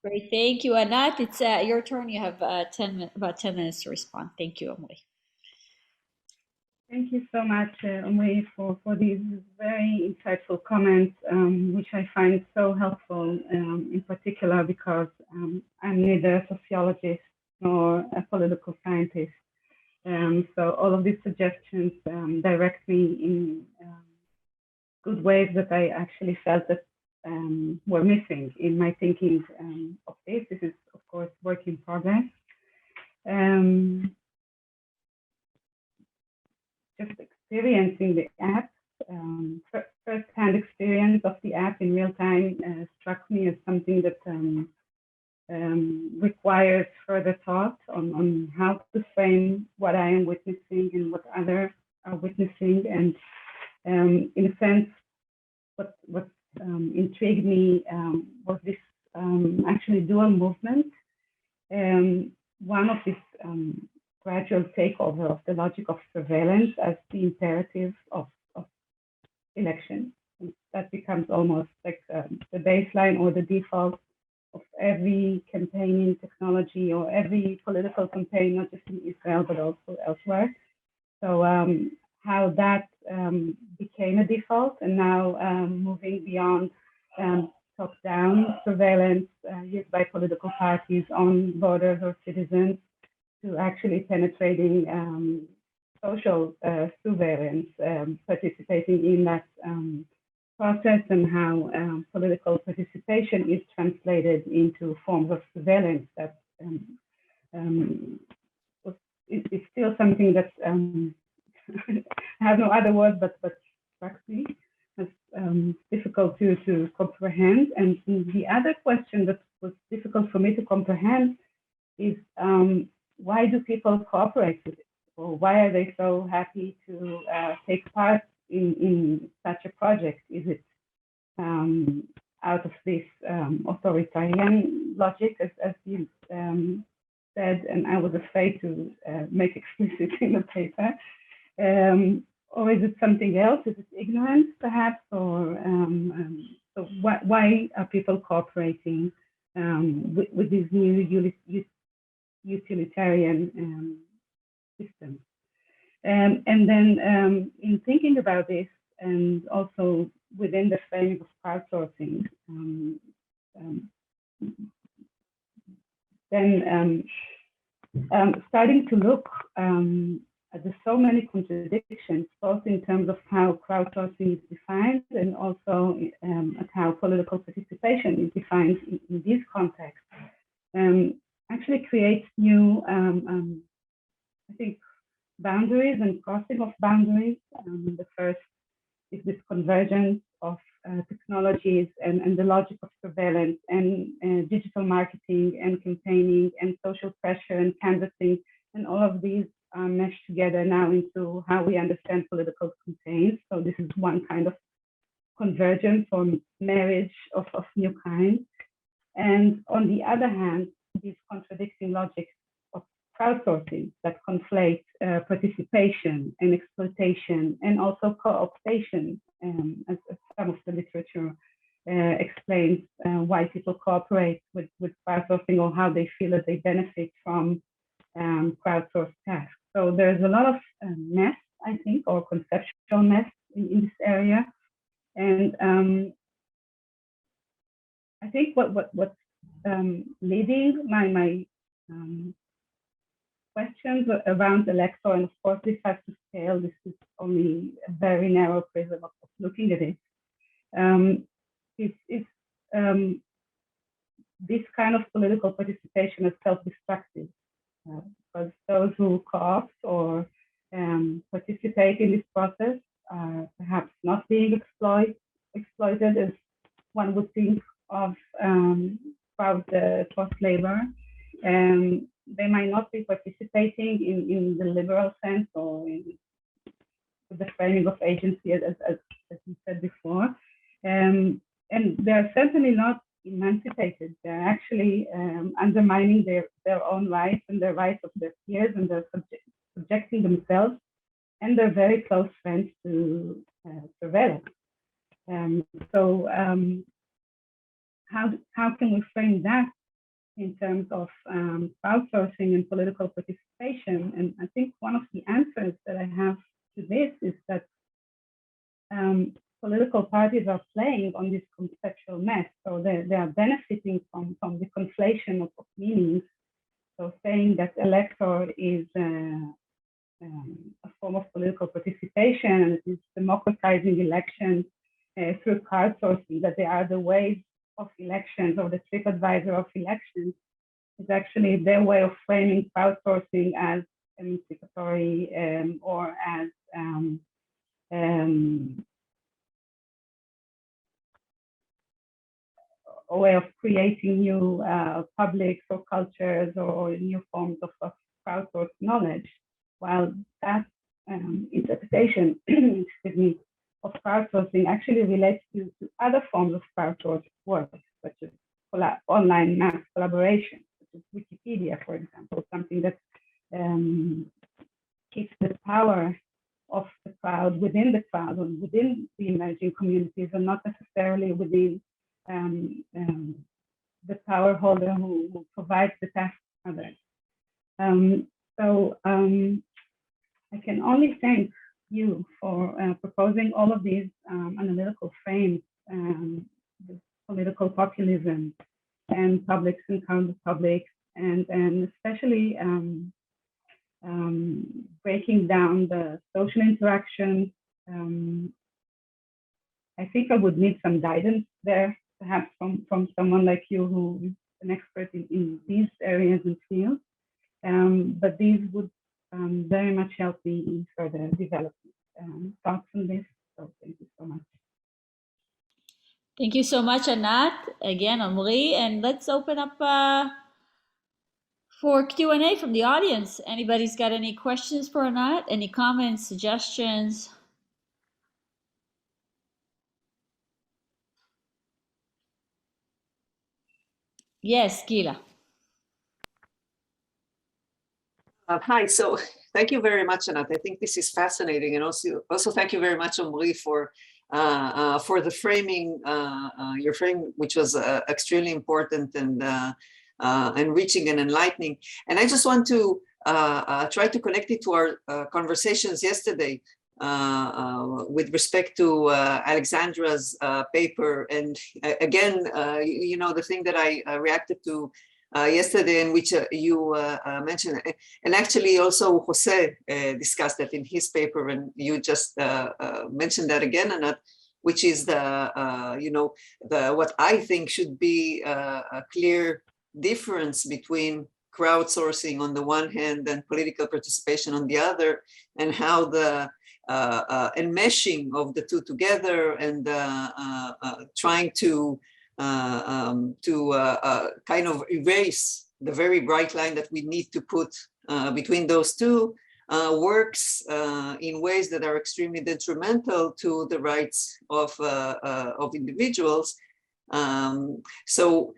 Great. Thank you, Anat. It's your turn. You have about 10 minutes to respond. Thank you, Omri. Thank you so much, Omri, for these very insightful comments, which I find so helpful, in particular because I'm neither a sociologist nor a political scientist. So all of these suggestions direct me in good ways that I actually felt that were missing in my thinking of this. This is, of course, work in progress. Just experiencing the app, first-hand experience of the app in real time struck me as something that requires further thought on how to frame what I am witnessing and what others are witnessing. And in a sense, what intrigued me was this actually dual movement. One of this gradual takeover of the logic of surveillance as the imperative of elections. And that becomes almost like the baseline or the default of every campaigning technology or every political campaign, not just in Israel, but also elsewhere. So how that became a default, and now moving beyond top-down surveillance used by political parties on voters or citizens to actually penetrating social surveillance, participating in that process, and how political participation is translated into forms of surveillance that is still something that I have no other word but struck me as difficult to comprehend. And the other question that was difficult for me to comprehend is why do people cooperate with it? Or why are they so happy to take part in such a project? Is it out of this authoritarian logic, as you said, and I was afraid to make explicit in the paper? Or is it something else? Is it ignorance, perhaps? Or so why are people cooperating with these new utilitarian systems? And then in thinking about this, and also within the frame of crowdsourcing, then starting to look there's so many contradictions, both in terms of how crowdsourcing is defined and also at how political participation is defined in these contexts. Actually creates new, I think, boundaries and crossing of boundaries. The first is this convergence of technologies and the logic of surveillance and digital marketing and campaigning and social pressure and canvassing, and all of these are meshed together now into how we understand political campaigns. So this is one kind of convergence or marriage of new kinds. And on the other hand, these contradicting logics of crowdsourcing that conflate participation and exploitation and also co-optation, as some of the literature explains why people cooperate with crowdsourcing or how they feel that they benefit from crowdsourced tasks. So there's a lot of mess, I think, or conceptual mess in this area. And I think what's leading my questions around elector, and of course this has to scale, this is only a very narrow prism of looking at it, is this kind of political participation is self-destructive. Because those who co-opt or participate in this process are perhaps not being exploited as one would think of crowd-sourced labor. They might not be participating in the liberal sense or in the framing of agency, as you said before. And they're certainly not emancipated. They're actually undermining their own rights and the rights of their peers, and they're subjecting themselves and their very close friends to surveillance. So how can we frame that in terms of crowdsourcing and political participation? And I think one of the answers that I have to this is that political parties are playing on this conceptual mess. So they are benefiting from the conflation of meanings. So saying that elector is a form of political participation and it is democratizing elections through crowdsourcing, that they are the ways of elections or the TripAdvisor of elections, is actually their way of framing crowdsourcing as emancipatory or as a way of creating new publics or cultures or new forms of crowdsourced knowledge, while that interpretation excuse me, of crowdsourcing actually relates to other forms of crowdsourced work, such as online mass collaboration, such as Wikipedia, for example, something that keeps the power of the crowd, within the crowd, or within the emerging communities, and not necessarily within the power holder who provides the task for others. I can only thank you for proposing all of these analytical frames, political populism, and publics and counter-publics, and especially breaking down the social interactions. I think I would need some guidance there, perhaps from someone like you who is an expert in these areas and fields. But these would very much help me in further development. Thoughts on this? So thank you so much. Thank you so much, Anat. Again, Omri, and let's open up for Q&A from the audience. Anybody's got any questions for Anat? Any comments, suggestions? Yes, Gila. Hi, so thank you very much, Anat. I think this is fascinating, and also thank you very much, Omri, for the framing, your frame, which was extremely important and enriching and enlightening. And I just want to try to connect it to our conversations yesterday with respect to Alexandra's paper. And again, you know, the thing that I reacted to yesterday, in which you mentioned, and actually also Jose discussed that in his paper, and you just mentioned that again, Anat, which is what I think should be a clear difference between crowdsourcing on the one hand and political participation on the other, and how the enmeshing of the two together and trying to kind of erase the very bright line that we need to put between those two works in ways that are extremely detrimental to the rights of individuals. So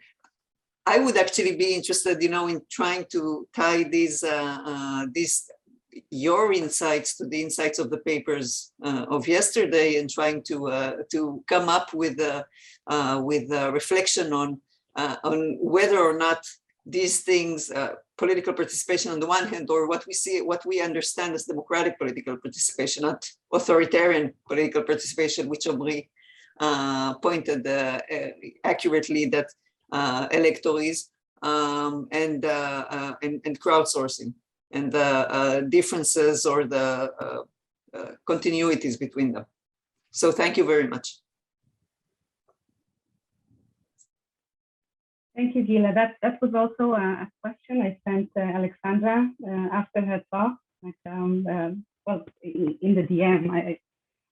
I would actually be interested, in trying to tie these your insights to the insights of the papers of yesterday, and trying to come up with a reflection on whether or not these things, political participation on the one hand, or what we understand as democratic political participation, not authoritarian political participation, which Omri pointed accurately that electors and crowdsourcing, and the differences or the continuities between them. So thank you very much. Thank you, Gila. That was also a question I sent Alexandra after her talk. In the DM,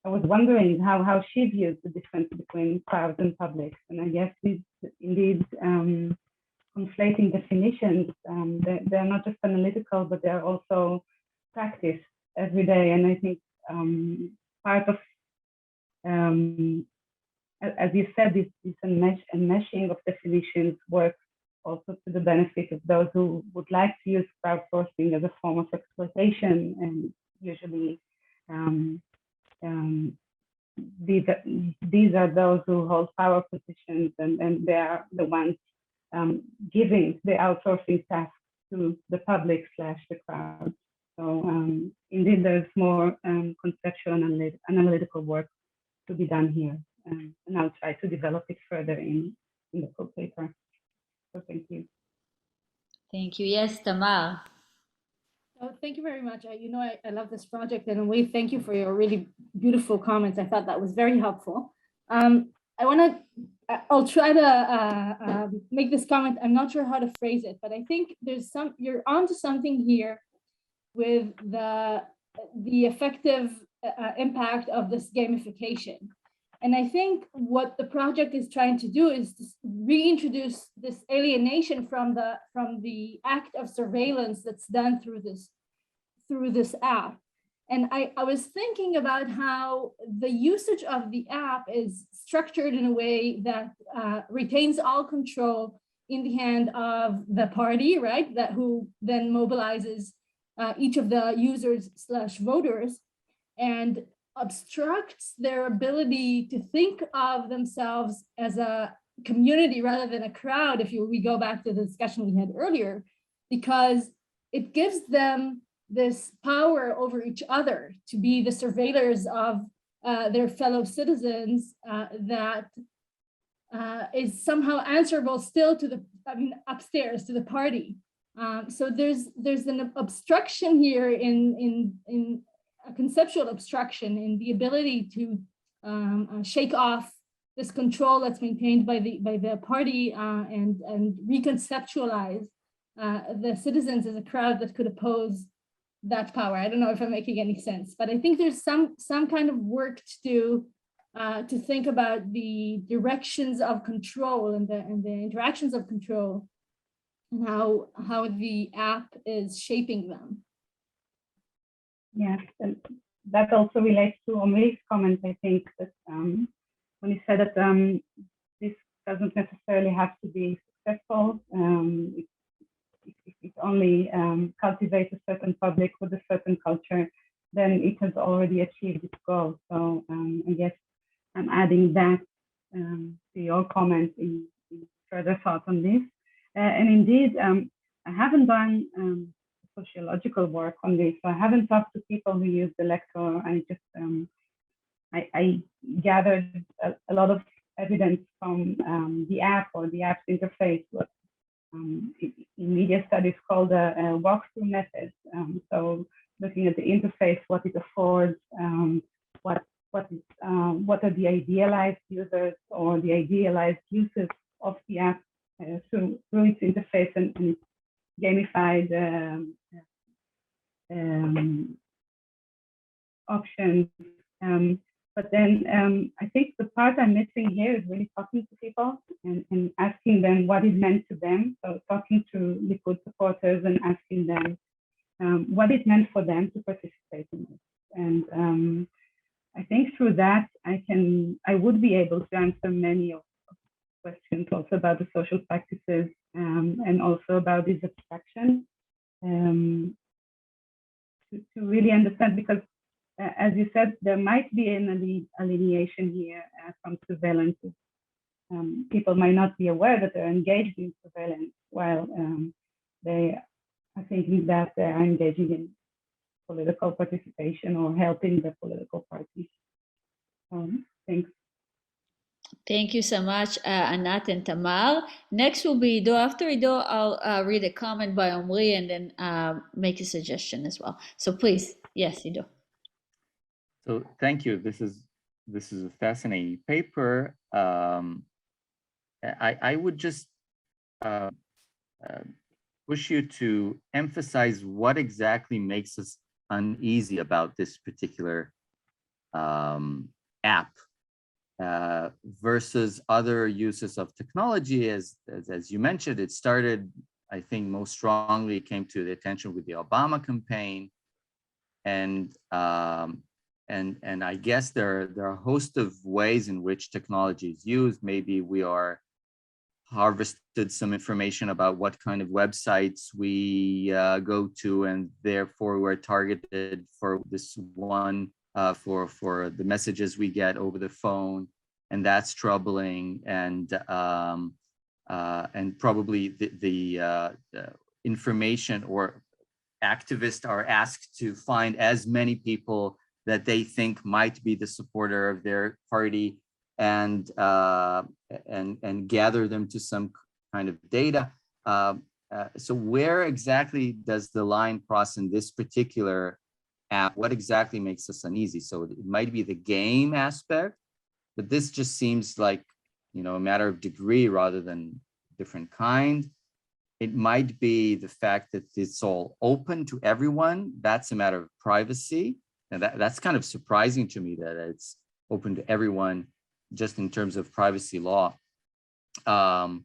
I was wondering how she views the difference between crowds and publics, and I guess these indeed conflating definitions. They're not just analytical, but they're also practiced every day. And I think part of, as you said, this enmeshing of definitions works also to the benefit of those who would like to use crowdsourcing as a form of exploitation, and usually these are those who hold power positions, and they are the ones giving the outsourcing task to the public / the crowd. So indeed, there's more conceptual and analytical work to be done here, and I'll try to develop it further in the full paper. So thank you. Thank you. Yes, Tamar. Oh, thank you very much. I love this project, and we thank you for your really beautiful comments. I thought that was very helpful. I'll try to make this comment. I'm not sure how to phrase it, but I think you're onto something here with the effective impact of this gamification. And I think what the project is trying to do is to reintroduce this alienation from the act of surveillance that's done through this app. And I was thinking about how the usage of the app is structured in a way that retains all control in the hand of the party, right? Who then mobilizes each of the users / voters. and obstructs their ability to think of themselves as a community rather than a crowd, if we go back to the discussion we had earlier, because it gives them this power over each other to be the surveillors of their fellow citizens that is somehow answerable still to upstairs to the party. So there's an obstruction here in a conceptual obstruction in the ability to shake off this control that's maintained by the party and reconceptualize the citizens as a crowd that could oppose that power. I don't know if I'm making any sense, but I think there's some kind of work to do to think about the directions of control and the interactions of control and how the app is shaping them. Yes, and that also relates to Omri's comment, I think, that when he said that this doesn't necessarily have to be successful. If it only cultivates a certain public with a certain culture, then it has already achieved its goal. So I guess I'm adding that to your comment in further thought on this. And indeed, I haven't done sociological work on this. So I haven't talked to people who use the lecture. I just I gathered a lot of evidence from the app or the app's interface, what in media studies called a walkthrough method. So looking at the interface, what it affords, what are the idealized users or the idealized uses of the app through its interface and its gamified options. But then I think the part I'm missing here is really talking to people and asking them what it meant to them. So talking to Likud supporters and asking them what it meant for them to participate in this. And I think through that, I would be able to answer many of the questions also about the social practices and also about this abstraction to really understand, because as you said, there might be an alienation here from surveillance. People might not be aware that they're engaged in surveillance while they are thinking that they are engaging in political participation or helping the political parties. Thanks. Thank you so much, Anat and Tamar. Next will be Ido. After Ido, I'll read a comment by Omri and then make a suggestion as well. So please, yes, Ido. So thank you. This is a fascinating paper. I would just push you to emphasize what exactly makes us uneasy about this particular app versus other uses of technology. As you mentioned, it started, I think, most strongly came to the attention with the Obama campaign, and I guess there are a host of ways in which technology is used. Maybe we are harvested some information about what kind of websites we go to, and therefore we're targeted for this one for the messages we get over the phone, and that's troubling. And probably the information or activists are asked to find as many people that they think might be the supporter of their party and gather them to some kind of data. So where exactly does the line cross in this particular app? What exactly makes us uneasy? So it might be the game aspect, but this just seems like, a matter of degree rather than different kind. It might be the fact that it's all open to everyone. That's a matter of privacy. And that's kind of surprising to me that it's open to everyone just in terms of privacy law. And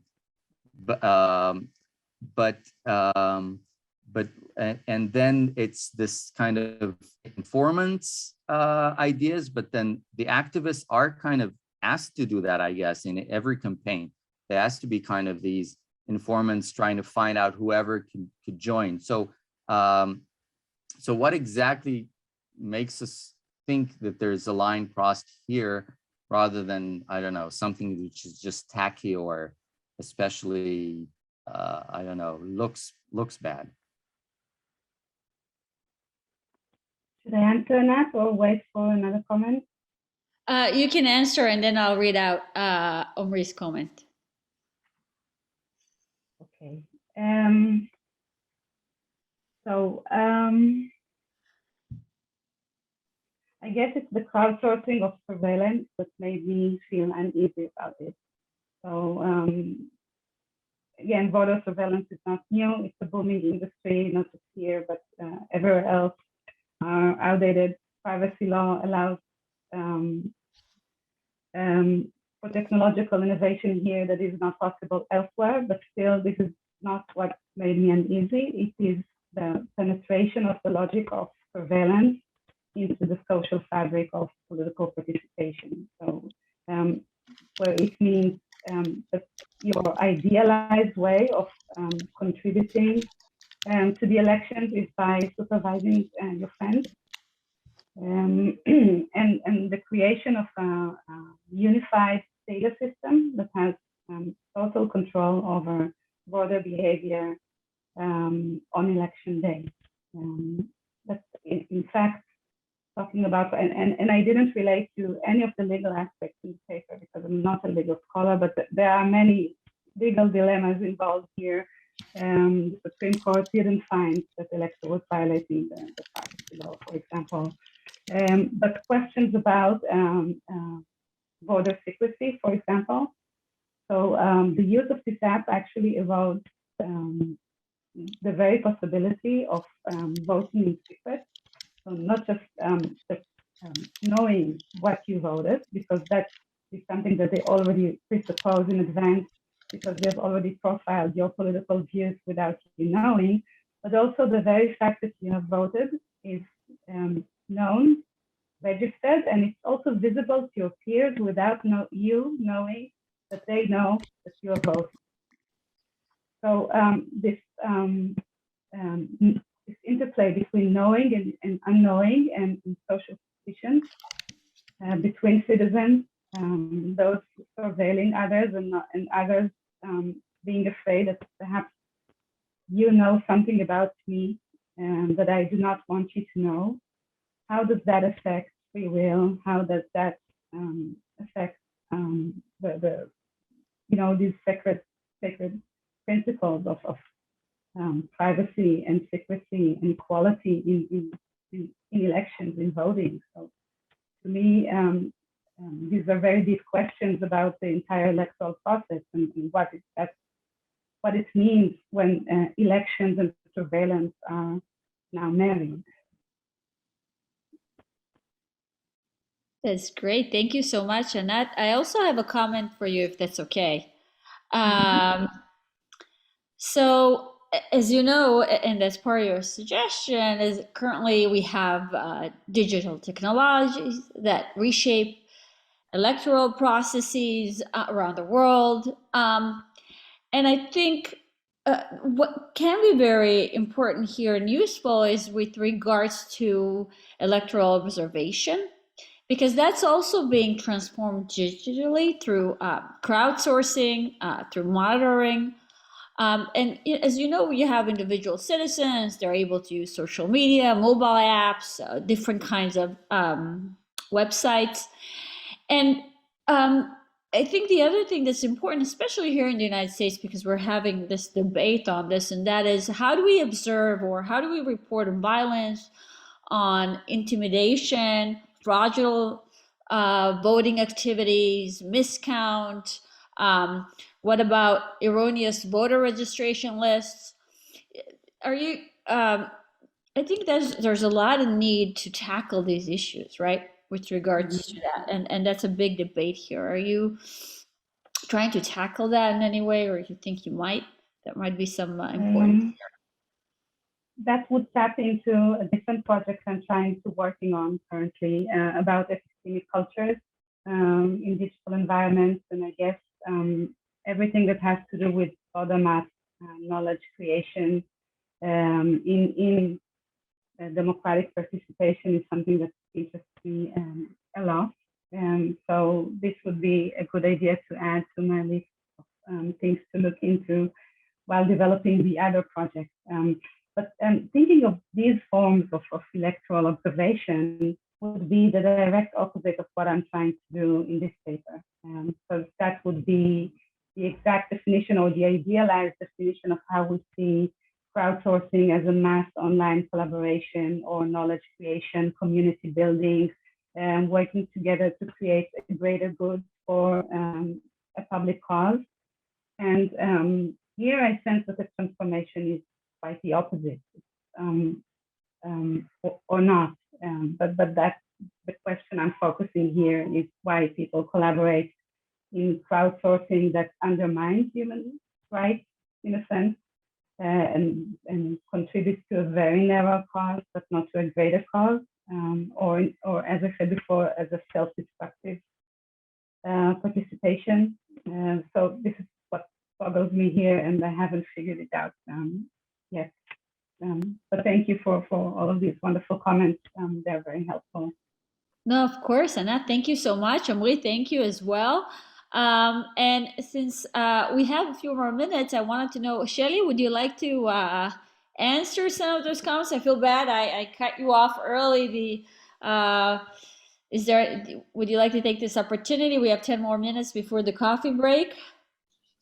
then it's this kind of informants ideas, but then the activists are kind of asked to do that, I guess, in every campaign. They asked to be kind of these informants trying to find out whoever could join. So, so what exactly makes us think that there's a line crossed here rather than, I don't know, something which is just tacky or especially, I don't know, looks bad. Should I answer Anat or wait for another comment? You can answer and then I'll read out Omri's comment. Okay. I guess it's the crowdsourcing of surveillance that made me feel uneasy about it. So again, voter surveillance is not new. It's a booming industry, not just here, but everywhere else. Our outdated privacy law allows for technological innovation here that is not possible elsewhere, but still this is not what made me uneasy. It is the penetration of the logic of surveillance into the social fabric of political participation. So where it means that your idealized way of contributing to the elections is by supervising your friends. And the creation of a unified data system that has total control over voter behavior on election day. That's in fact talking about, and I didn't relate to any of the legal aspects in the paper because I'm not a legal scholar, but there are many legal dilemmas involved here. The Supreme Court didn't find that the elector was violating the privacy law, for example. But questions about voter secrecy, for example. So the use of this app actually erodes the very possibility of voting in secret. So not just knowing what you voted, because that is something that they already presuppose in advance, because they've already profiled your political views without you knowing, but also the very fact that you have voted is known, registered, and it's also visible to your peers without you knowing that they know that you are voting. So this interplay between knowing and unknowing and social suspicions between citizens, those surveilling others and others being afraid that perhaps you know something about me that I do not want you to know. How does that affect free will? How does that affect these sacred principles of privacy and secrecy and equality in elections, in voting? So to me, these are very deep questions about the entire electoral process and what it means when elections and surveillance are now married. That's great. Thank you so much, Anat. I also have a comment for you, if that's okay. So, as you know, and that's part of your suggestion, is currently we have digital technologies that reshape electoral processes around the world. And I think what can be very important here and useful is with regards to electoral observation, because that's also being transformed digitally through crowdsourcing, through monitoring. And as you know, you have individual citizens, they're able to use social media, mobile apps, different kinds of websites. And I think the other thing that's important, especially here in the United States, because we're having this debate on this, and that is, how do we observe or how do we report on violence, on intimidation, fraudulent voting activities, miscount? What about erroneous voter registration lists? Are you? I think there's a lot of need to tackle these issues, right? With regards to that, and that's a big debate here. Are you trying to tackle that in any way, or you think you might? That might be some important. That would tap into a different project I'm trying to working on currently about epistemic cultures in digital environments, and I guess everything that has to do with bottom-up knowledge creation in democratic participation is something that interests me a lot. So this would be a good idea to add to my list of things to look into while developing the other projects. But thinking of these forms of electoral observation would be the direct opposite of what I'm trying to do in this paper. So that would be the exact definition or the idealized definition of how we see crowdsourcing as a mass online collaboration or knowledge creation, community building, working together to create a greater good for a public cause. And here I sense that the transformation is quite the opposite, or not. But that's the question I'm focusing here, is why people collaborate in crowdsourcing that undermines human rights in a sense, and contributes to a very narrow cause, but not to a greater cause, or as I said before, as a self-destructive participation. So this is what boggles me here, and I haven't figured it out yet. But thank you for all of these wonderful comments. They're very helpful. No, of course, Anat, thank you so much. Omri, thank you as well. And since we have a few more minutes, I wanted to know, Shelly, would you like to answer some of those comments? I feel bad I cut you off early. Would you like to take this opportunity? We have 10 more minutes before the coffee break.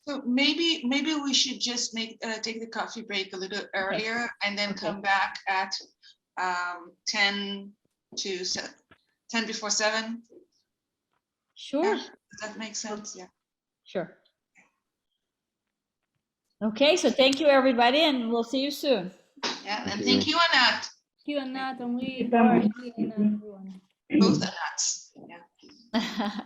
So maybe we should just take the coffee break a little earlier and then come back at 10 before 7. Sure. Yeah, does that make sense? Yeah. Sure. Okay, so thank you everybody, and we'll see you soon. Yeah, and thank you, Anat. Thank you, Anat, and we are and everyone. Both Anats. Yeah.